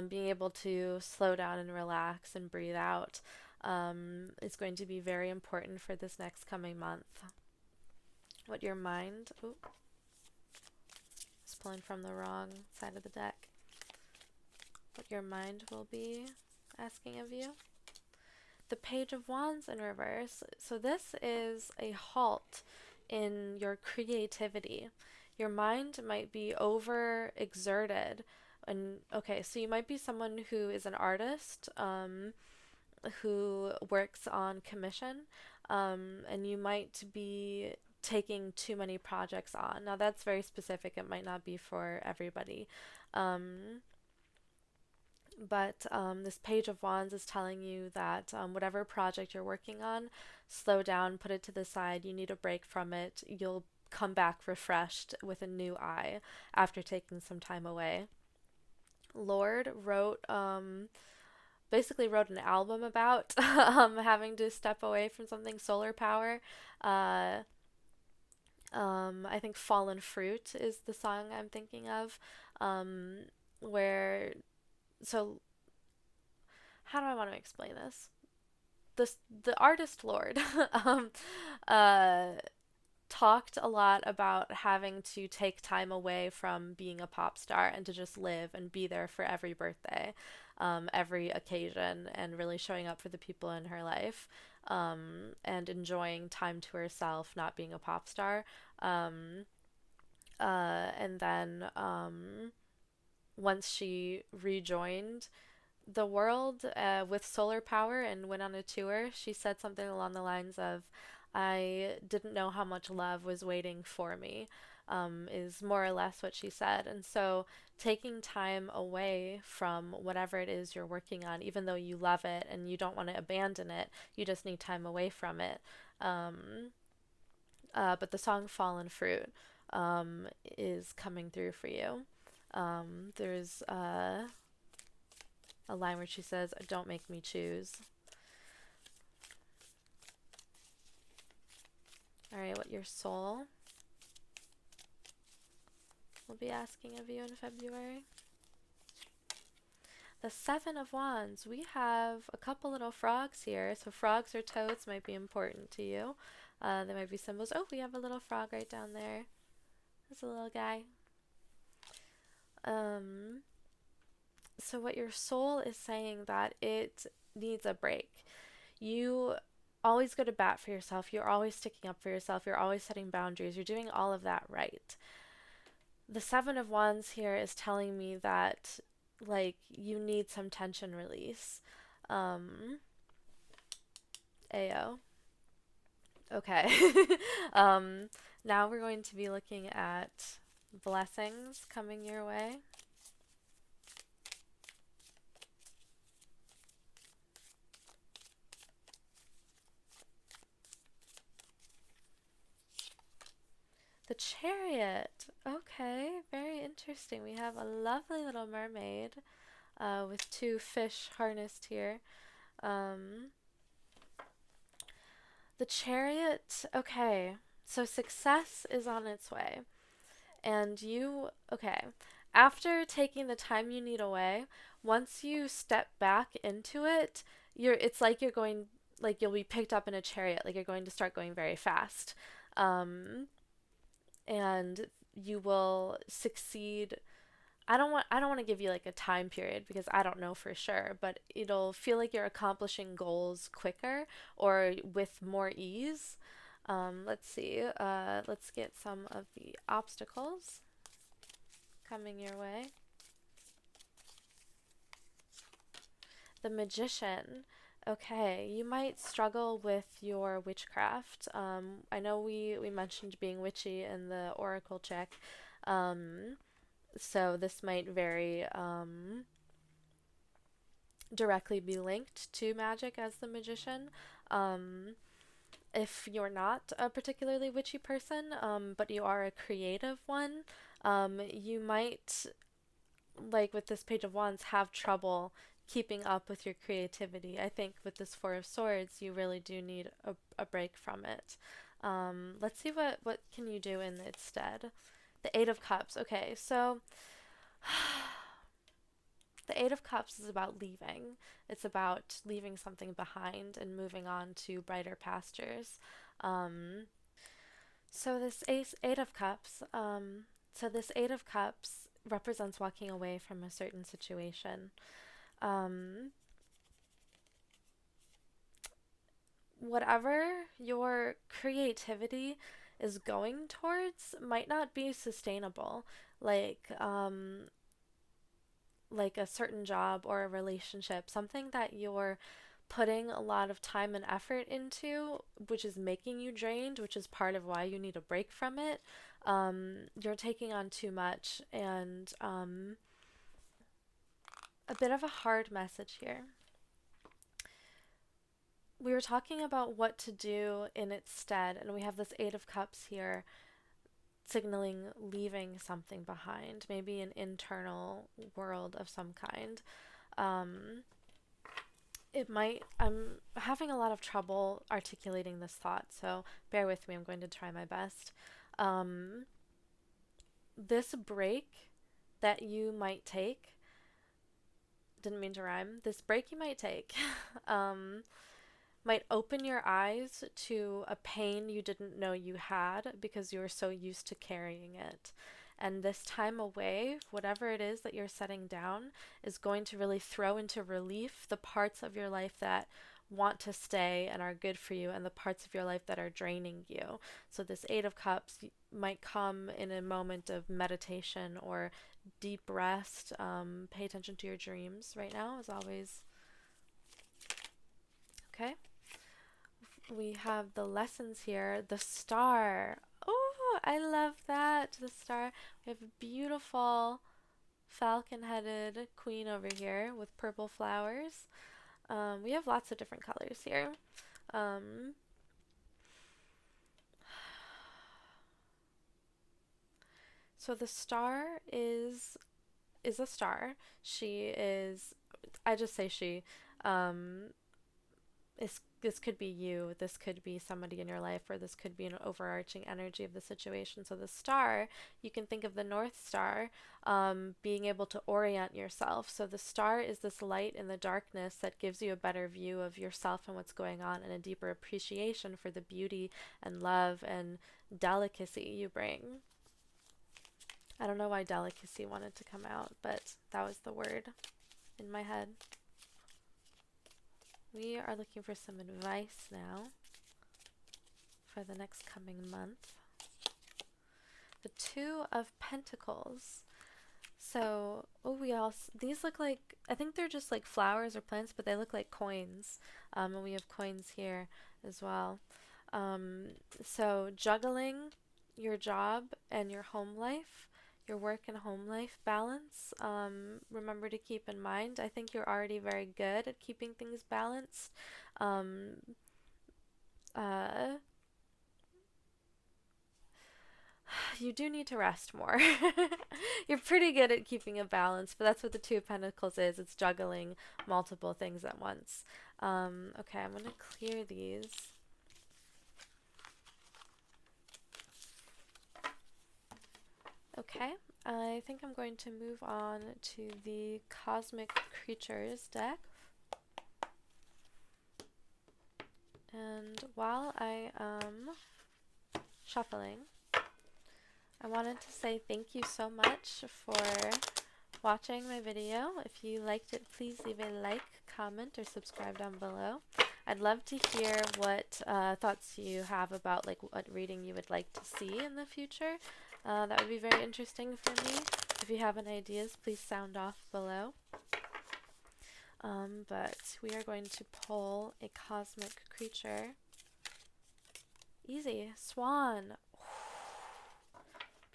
being able to slow down and relax and breathe out. Is going to be very important for this next coming month. What your mind, oh, it's pulling from the wrong side of the deck. What your mind will be asking of you. The Page of Wands in reverse. So this is a halt in your creativity. Your mind might be over exerted. And okay, so you might be someone who is an artist, who works on commission, and you might be taking too many projects on. Now, that's very specific, it might not be for everybody. Um, but this Page of Wands is telling you that whatever project you're working on, slow down, put it to the side. You need a break from it. You'll come back refreshed with a new eye after taking some time away. Lord basically wrote an album about having to step away from something. Solar power. Uh, I think Fallen Fruit is the song I'm thinking of. Um, where, so how do I want to explain this? The artist Lord um, uh, talked a lot about having to take time away from being a pop star and to just live and be there for every birthday, every occasion, and really showing up for the people in her life, and enjoying time to herself, not being a pop star. Um, and then once she rejoined the world with solar power and went on a tour, she said something along the lines of, I didn't know how much love was waiting for me, is more or less what she said. And so taking time away from whatever it is you're working on, even though you love it and you don't want to abandon it, you just need time away from it. Um, but the song Fallen Fruit is coming through for you. There's a line where she says, don't make me choose. All right, what your soul will be asking of you in February. The Seven of Wands. We have a couple little frogs here. So frogs or toads might be important to you. There might be symbols. Oh, we have a little frog right down there. There's a little guy. Um, So what your soul is saying that it needs a break. You always go to bat for yourself. You're always sticking up for yourself. You're always setting boundaries. You're doing all of that right. The Seven of Wands here is telling me that, like, you need some tension release. Um, Ayo. Okay. um, Now we're going to be looking at blessings coming your way. The Chariot. Okay, very interesting. We have a lovely little mermaid with two fish harnessed here. Um, the Chariot. Okay, so success is on its way. And okay, after taking the time you need away, once you step back into it, it's like you'll be picked up in a chariot, like you're going to start going very fast. Um, and you will succeed. I don't want to give you like a time period because I don't know for sure, but it'll feel like you're accomplishing goals quicker or with more ease. Let's see. Let's get some of the obstacles coming your way. The Magician. Okay, you might struggle with your witchcraft. I know we mentioned being witchy in the oracle check, um, so this might very directly be linked to magic as the magician. Um, if you're not a particularly witchy person, but you are a creative one, you might, like with this Page of Wands, have trouble keeping up with your creativity. I think with this Four of Swords, you really do need a break from it. Let's see what can you do in its stead. The Eight of Cups. Okay, so the Eight of Cups is about leaving. It's about leaving something behind and moving on to brighter pastures. Um, so this Eight of Cups. This Eight of Cups represents walking away from a certain situation. Um, Whatever your creativity is going towards might not be sustainable. Like, like a certain job or a relationship, something that you're putting a lot of time and effort into, which is making you drained, which is part of why you need a break from it. You're taking on too much, and a bit of a hard message here. We were talking about what to do in its stead, and we have this Eight of Cups here signaling leaving something behind, maybe an internal world of some kind. Um, I'm having a lot of trouble articulating this thought, so bear with me. I'm going to try my best. Um, this break that you might take, didn't mean to rhyme, this break you might take, um, might open your eyes to a pain you didn't know you had because you were so used to carrying it. And this time away, whatever it is that you're setting down, is going to really throw into relief the parts of your life that want to stay and are good for you, and the parts of your life that are draining you. So, this Eight of Cups might come in a moment of meditation or deep rest. Pay attention to your dreams right now, as always. Okay. We have the lessons here. The star. Oh, I love that. The star. We have a beautiful falcon-headed queen over here with purple flowers. We have lots of different colors here. Um, so the star is a star. She is. I just say she. Um, this could be you, this could be somebody in your life, or this could be an overarching energy of the situation. So the star, you can think of the North Star being able to orient yourself. So the star is this light in the darkness that gives you a better view of yourself and what's going on, and a deeper appreciation for the beauty and love and delicacy you bring. I don't know why delicacy wanted to come out, but that was the word. in my head. We are looking for some advice now for the next coming month. The Two of Pentacles. So, oh, we also, these look like, I think they're just like flowers or plants, but they look like coins. And we have coins here as well. So juggling your job and your home life, your work and home life balance, remember to keep in mind. I think you're already very good at keeping things balanced. Um, uh, you do need to rest more. You're pretty good at keeping a balance, but that's what the Two of Pentacles is. It's juggling multiple things at once. Okay, I'm going to clear these. Okay, I think I'm going to move on to the Cosmic Creatures deck. And while I am shuffling, I wanted to say thank you so much for watching my video. If you liked it, please leave a like, comment, or subscribe down below. I'd love to hear what thoughts you have about like what reading you would like to see in the future. That would be very interesting for me. If you have any ideas, please sound off below. But we are going to pull a cosmic creature. Easy. Swan.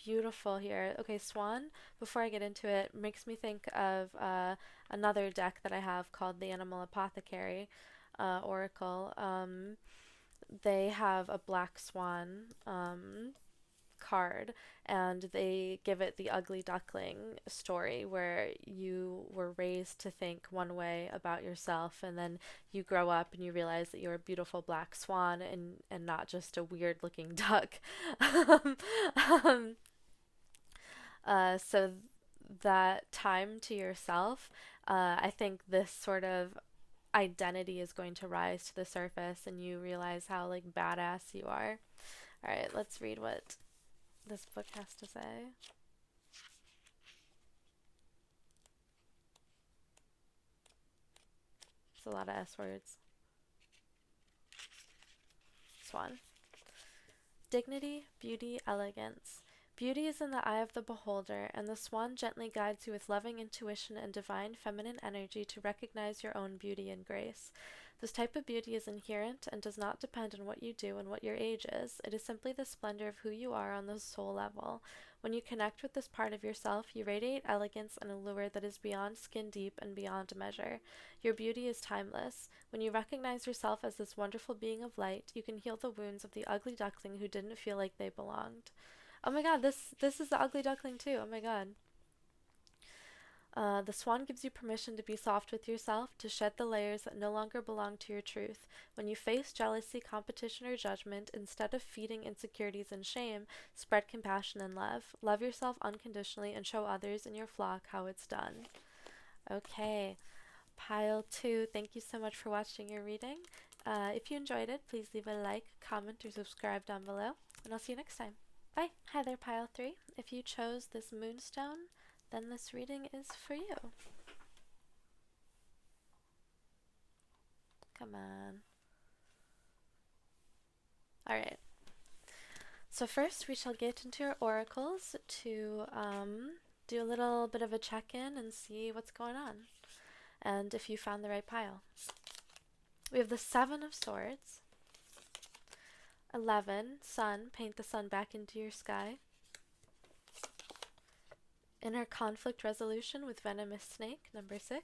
Beautiful here. Okay, Swan, before I get into it, makes me think of another deck that I have called the Animal Apothecary Oracle. They have a black swan card, and they give it the ugly duckling story, where you were raised to think one way about yourself, and then you grow up and you realize that you're a beautiful black swan and not just a weird looking duck. um, so that time to yourself, I think this sort of identity is going to rise to the surface, and you realize how like badass you are. All right, let's read what this book has to say. It's a lot of S words. Swan. Dignity, beauty, elegance. Beauty is in the eye of the beholder, and the swan gently guides you with loving intuition and divine feminine energy to recognize your own beauty and grace. This type of beauty is inherent and does not depend on what you do and what your age is. It is simply the splendor of who you are on the soul level. When you connect with this part of yourself, you radiate elegance and allure that is beyond skin deep and beyond measure. Your beauty is timeless. When you recognize yourself as this wonderful being of light, you can heal the wounds of the ugly duckling who didn't feel like they belonged. Oh my god, this is the ugly duckling too. Oh my god. The swan gives you permission to be soft with yourself, to shed the layers that no longer belong to your truth. When you face jealousy, competition, or judgment, instead of feeding insecurities and shame, spread compassion and love. Love yourself unconditionally and show others in your flock how it's done. Okay, pile 2, thank you so much for watching your reading. If you enjoyed it, please leave a like, comment, or subscribe down below, and I'll see you next time. Bye. Hi there, pile 3. If you chose this moonstone, then this reading is for you. Come on. Alright. So first we shall get into your oracles to do a little bit of a check-in and see what's going on, and if you found the right pile. We have the 7 of Swords. 11, Sun. Paint the sun back into your sky. Inner conflict resolution with venomous snake, number 6.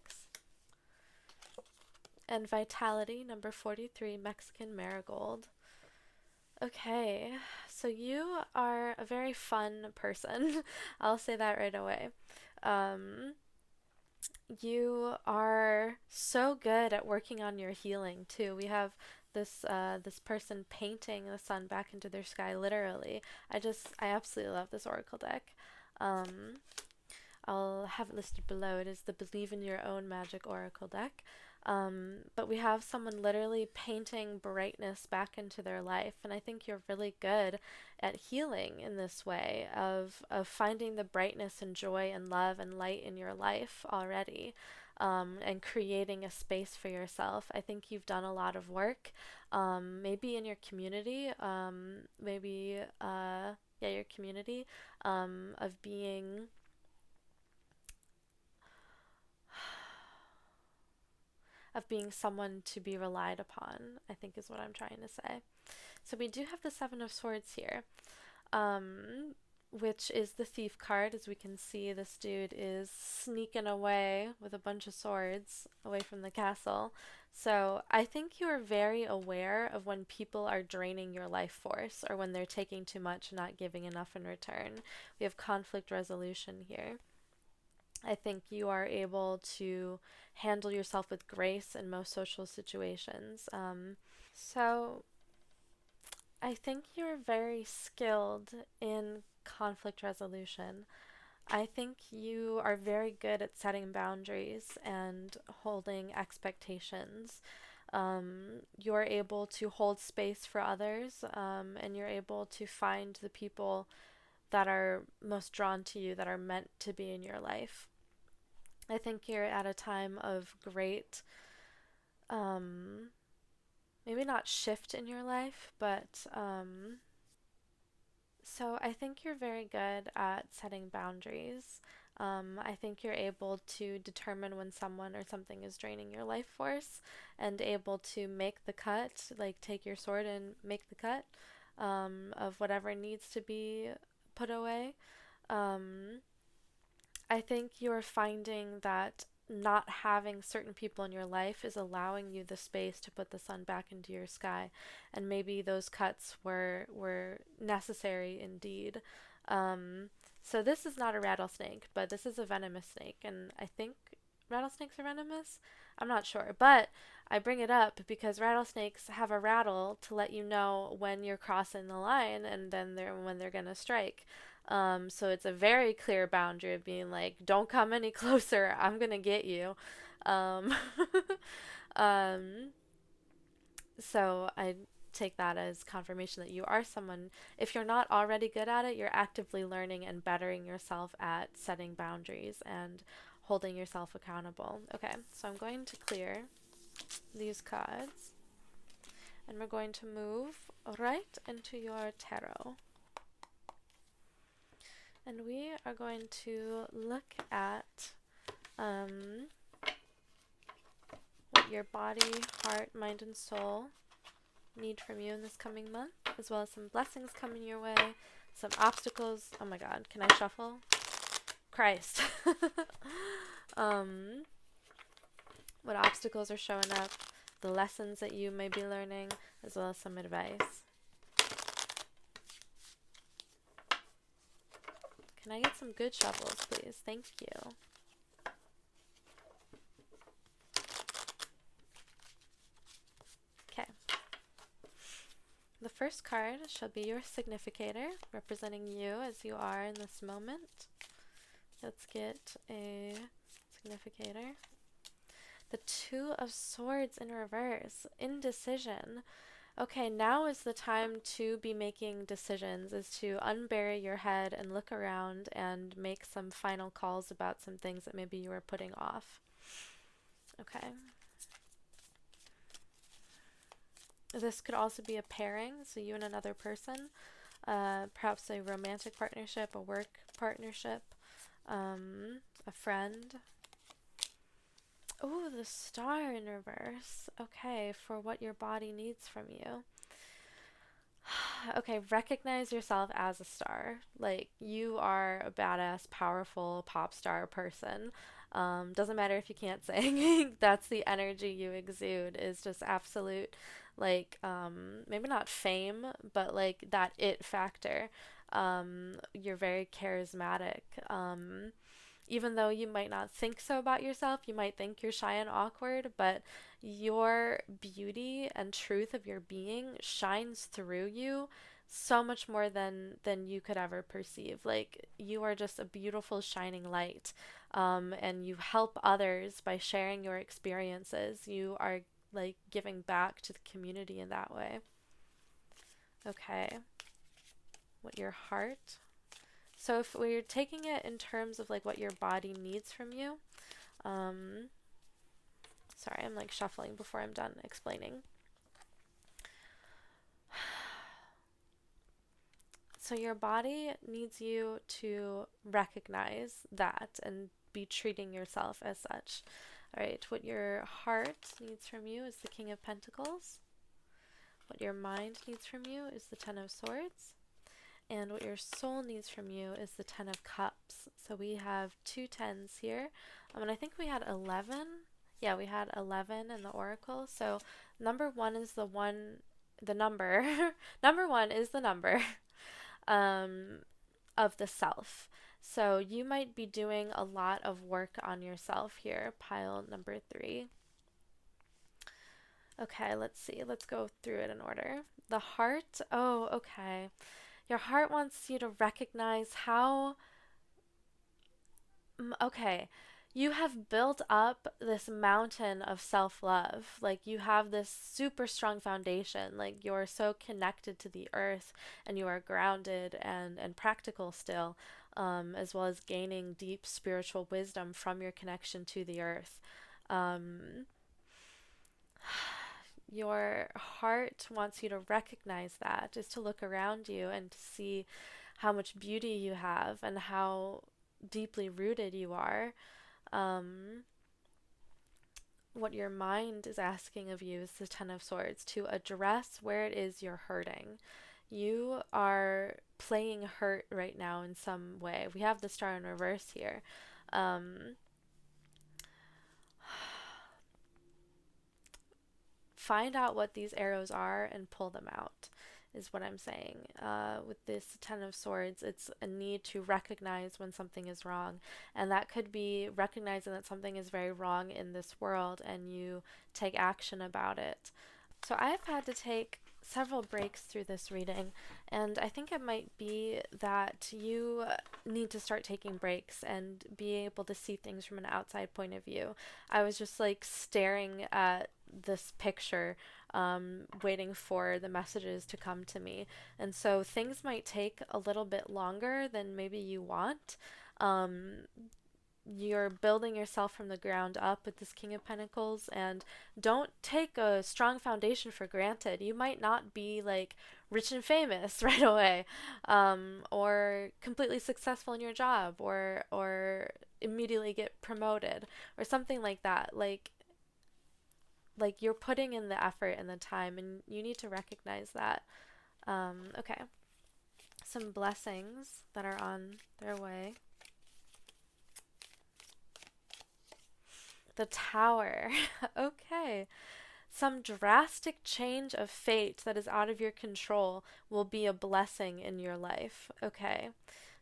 And vitality, number 43, Mexican marigold. Okay, so you are a very fun person. I'll say that right away. You are so good at working on your healing too. We have this person painting the sun back into their sky, literally. I absolutely love this oracle deck. I'll have it listed below. It is the Believe in Your Own Magic Oracle deck. But we have someone literally painting brightness back into their life, and I think you're really good at healing in this way of finding the brightness and joy and love and light in your life already. and creating a space for yourself. I think you've done a lot of work, maybe in your community, maybe, yeah, your community, of being someone to be relied upon, I think is what I'm trying to say. So we do have the Seven of Swords here, um, which is the Thief card. As we can see, this dude is sneaking away with a bunch of swords away from the castle. So I think you are very aware of when people are draining your life force or when they're taking too much and not giving enough in return. We have conflict resolution here. I think you are able to handle yourself with grace in most social situations. So I think you're very skilled in conflict resolution. I think you are very good at setting boundaries and holding expectations. You're able to hold space for others, and you're able to find the people that are most drawn to you, that are meant to be in your life. I think you're at a time of great, um, maybe not shift in your life, but so I think you're very good at setting boundaries. I think you're able to determine when someone or something is draining your life force and able to make the cut, like take your sword and make the cut, of whatever needs to be put away. Um, I think you're finding that not having certain people in your life is allowing you the space to put the sun back into your sky, and maybe those cuts were necessary indeed. Um, so this is not a rattlesnake, but this is a venomous snake, and I think rattlesnakes are venomous. I'm not sure, but I bring it up because rattlesnakes have a rattle to let you know when you're crossing the line and then when they're gonna strike. So it's a very clear boundary of being like, don't come any closer, I'm gonna get you. Um, um, so I take that as confirmation that you are someone, if you're not already good at it, you're actively learning and bettering yourself at setting boundaries and holding yourself accountable. Okay, so I'm going to clear these cards and we're going to move right into your tarot. And we are going to look at what your body, heart, mind, and soul need from you in this coming month, as well as some blessings coming your way, some obstacles. Oh my god, can I shuffle? Christ. um, what obstacles are showing up, the lessons that you may be learning, as well as some advice. Can I get some good shuffles, please? Thank you. Okay. The first card shall be your significator, representing you as you are in this moment. Let's get a significator. The Two of Swords in reverse, indecision. Okay, now is the time to be making decisions, is to unbury your head and look around and make some final calls about some things that maybe you were putting off. Okay. This could also be a pairing, so you and another person, perhaps a romantic partnership, a work partnership, a friend. Oh, the Star in reverse. Okay, for what your body needs from you. Okay, recognize yourself as a star. Like, you are a badass, powerful pop star person. Doesn't matter if you can't sing. That's the energy you exude, is just absolute, like, maybe not fame, but like that it factor. You're very charismatic. Even though you might not think so about yourself, you might think you're shy and awkward, but your beauty and truth of your being shines through you so much more than you could ever perceive. Like, you are just a beautiful shining light, and you help others by sharing your experiences. You are like giving back to the community in that way. Okay, what your heart. So if we're taking it in terms of like what your body needs from you, um, Sorry, I'm like shuffling before I'm done explaining. So your body needs you to recognize that and be treating yourself as such. All right, what your heart needs from you is the King of Pentacles. What your mind needs from you is the Ten of Swords. And what your soul needs from you is the Ten of Cups. So we have two tens here. And I think we had 11. Yeah, we had 11 in the Oracle. So number one is the number. Number one is the number um, of the self. So you might be doing a lot of work on yourself here, pile number 3. Okay, let's see. Let's go through it in order. The heart. Oh, okay. Your heart wants you to recognize how, okay, you have built up this mountain of self love. Like, you have this super strong foundation. Like, you're so connected to the earth and you are grounded and practical still, as well as gaining deep spiritual wisdom from your connection to the earth. Um, your heart wants you to recognize that, is to look around you and to see how much beauty you have and how deeply rooted you are. Um, what your mind is asking of you is the Ten of Swords, to address where it is you're hurting. You are playing hurt right now in some way. We have the Star in reverse here. Um, find out what these arrows are and pull them out, is what I'm saying. With this Ten of Swords, it's a need to recognize when something is wrong. And that could be recognizing that something is very wrong in this world and you take action about it. So I've had to take several breaks through this reading, and I think it might be that you need to start taking breaks and be able to see things from an outside point of view. I was just like staring at this picture, waiting for the messages to come to me. And so things might take a little bit longer than maybe you want. Um, you're building yourself from the ground up with this King of Pentacles, and don't take a strong foundation for granted. You might not be like rich and famous right away, or completely successful in your job, or immediately get promoted, or something like that. Like you're putting in the effort and the time, and you need to recognize that. Okay, some blessings that are on their way. The Tower. Okay. Some drastic change of fate that is out of your control will be a blessing in your life. Okay.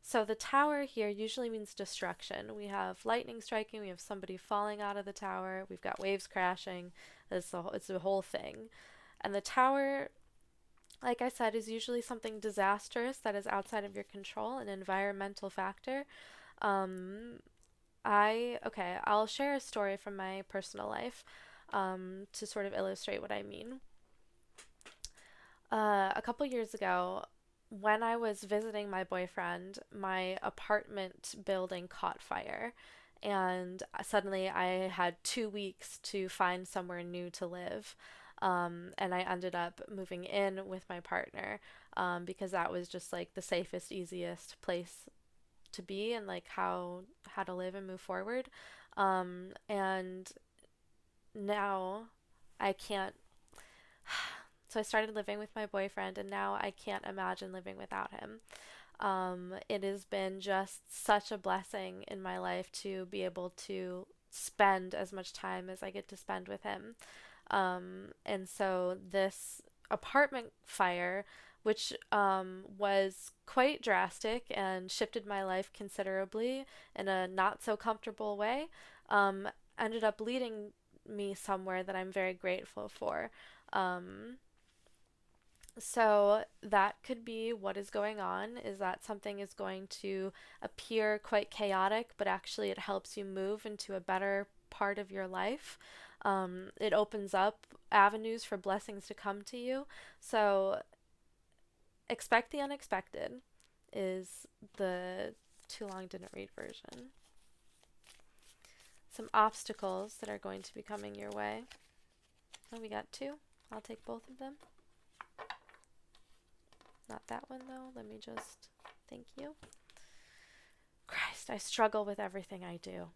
So the tower here usually means destruction. We have lightning striking, we have somebody falling out of the tower, we've got waves crashing. It's a whole thing. And the tower, like I said, is usually something disastrous that is outside of your control, an environmental factor. Um, I'll share a story from my personal life, to sort of illustrate what I mean. A couple years ago, when I was visiting my boyfriend, my apartment building caught fire. And suddenly I had 2 weeks to find somewhere new to live. And I ended up moving in with my partner, because that was just like the safest, easiest place to be, and like how to live and move forward. And now I can't. So I started living with my boyfriend, and now I can't imagine living without him. It has been just such a blessing in my life to be able to spend as much time as I get to spend with him. And so this apartment fire, which was quite drastic and shifted my life considerably in a not so comfortable way, um, ended up leading me somewhere that I'm very grateful for. Um, so that could be what is going on, is that something is going to appear quite chaotic, but actually it helps you move into a better part of your life. It opens up avenues for blessings to come to you. So expect the unexpected is the too long didn't read version. some obstacles that are going to be coming your way. Oh, we got two. I'll take both of them. Not that one though. Let me just, thank you. Christ, I struggle with everything I do.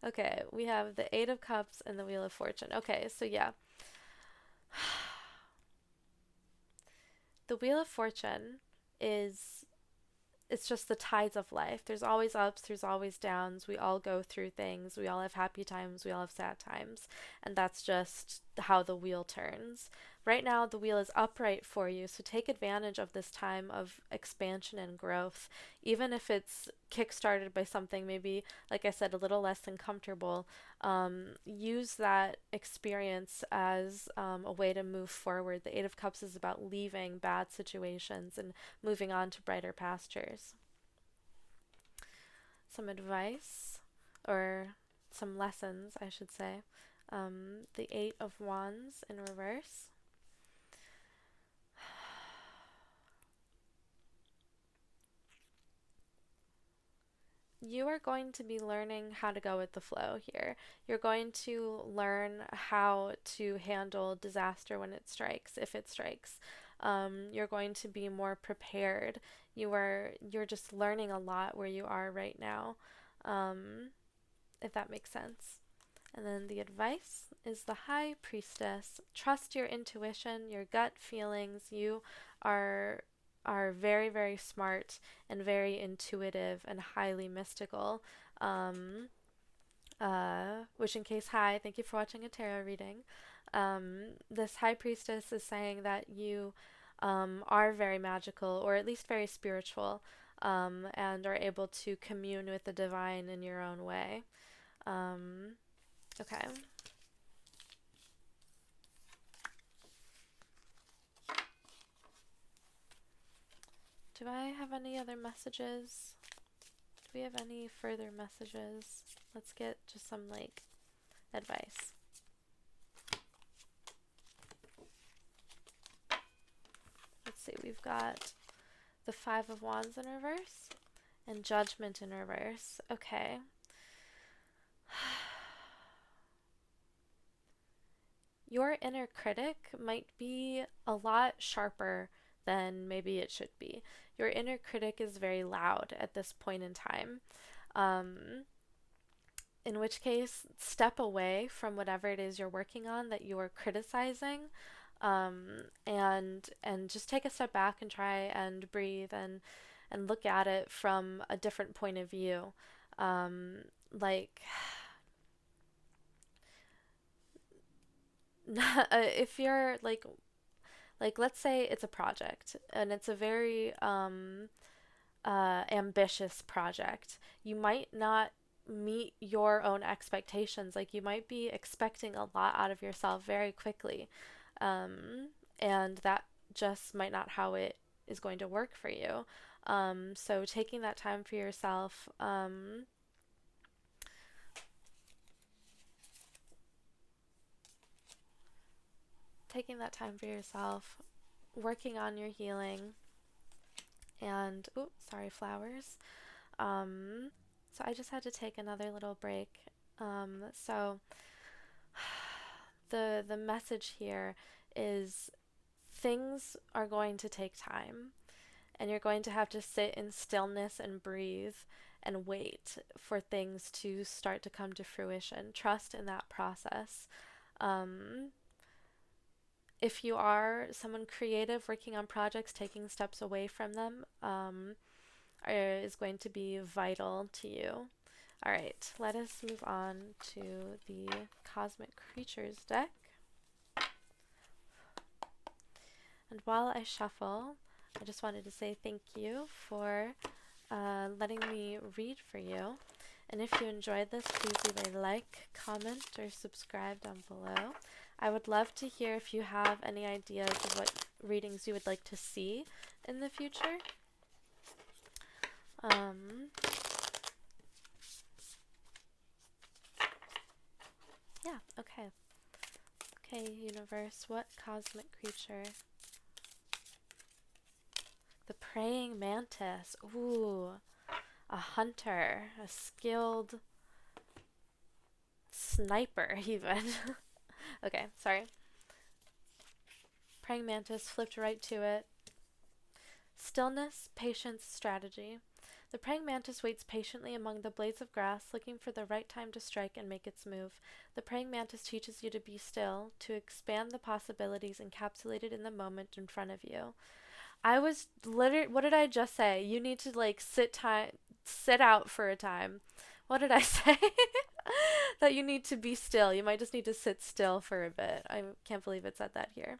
Okay, we have the Eight of Cups and the Wheel of Fortune. Okay, so yeah. The Wheel of Fortune is, it's just the tides of life. There's always ups, there's always downs. We all go through things. We all have happy times, we all have sad times. And that's just how the wheel turns. Right now, the wheel is upright for you, so take advantage of this time of expansion and growth. Even if it's kickstarted by something maybe, like I said, a little less than comfortable, use that experience as a way to move forward. The Eight of Cups is about leaving bad situations and moving on to brighter pastures. Some advice, or some lessons, I should say. The Eight of Wands in reverse. You are going to be learning how to go with the flow here. You're going to learn how to handle disaster when it strikes, if it strikes. You're going to be more prepared. You're just learning a lot where you are right now, if that makes sense. And then the advice is the High Priestess. Trust your intuition, your gut feelings. You are very, very smart and very intuitive and highly mystical. Which in case, hi, thank you for watching a tarot reading. This High Priestess is saying that you are very magical, or at least very spiritual, and are able to commune with the divine in your own way. Okay. Do I have any other messages? Do we have any further messages? Let's get just some, like, advice. Let's see, we've got the Five of Wands in reverse and Judgment in reverse. Okay. Your inner critic might be a lot sharper than maybe it should be. Your inner critic is very loud at this point in time. In which case, step away from whatever it is you're working on that you are criticizing, and just take a step back and try and breathe and look at it from a different point of view. Like, if you're like let's say it's a project and it's a very ambitious project, you might not meet your own expectations. Like, you might be expecting a lot out of yourself very quickly, and that just might not how it is going to work for you. So taking that time for yourself, working on your healing, and oh, sorry, flowers. So I just had to take another little break. So the message here is things are going to take time, and you're going to have to sit in stillness and breathe and wait for things to start to come to fruition. Trust in that process. If you are someone creative working on projects, taking steps away from them is going to be vital to you. All right, let us move on to the Cosmic Creatures deck. And while I shuffle, I just wanted to say thank you for letting me read for you. And if you enjoyed this, please leave a like, comment, or subscribe down below. I would love to hear if you have any ideas of what readings you would like to see in the future. Yeah, okay. Okay, universe, what cosmic creature? The praying mantis. Ooh. a hunter, a skilled sniper, even. Okay, sorry. Praying mantis, flipped right to it. Stillness, patience, strategy. The praying mantis waits patiently among the blades of grass, looking for the right time to strike and make its move. The praying mantis teaches you to be still, to expand the possibilities encapsulated in the moment in front of you. I was literally, what did I just say? You need to like sit out for a time. What did I say? That you need to be still. You might just need to sit still for a bit. I can't believe it said that here.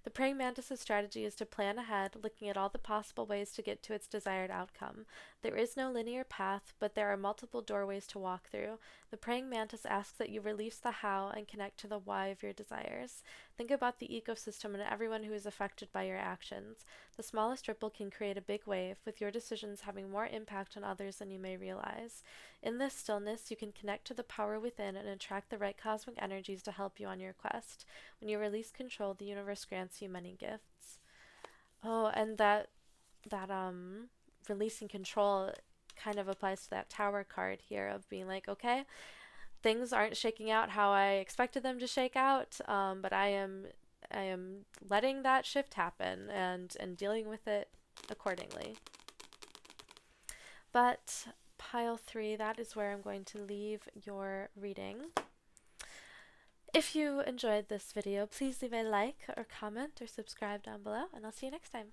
The praying mantis's strategy is to plan ahead, looking at all the possible ways to get to its desired outcome. There is no linear path, but there are multiple doorways to walk through. The praying mantis asks that you release the how and connect to the why of your desires. Think about the ecosystem and everyone who is affected by your actions. The smallest ripple can create a big wave, with your decisions having more impact on others than you may realize. In this stillness, you can connect to the power within and attract the right cosmic energies to help you on your quest. When you release control, the universe grants you many gifts. Oh, and that releasing control kind of applies to that tower card here of being like, okay, things aren't shaking out how I expected them to shake out, but I am letting that shift happen and dealing with it accordingly. But pile 3, that is where I'm going to leave your reading. If you enjoyed this video, please leave a like or comment or subscribe down below, and I'll see you next time.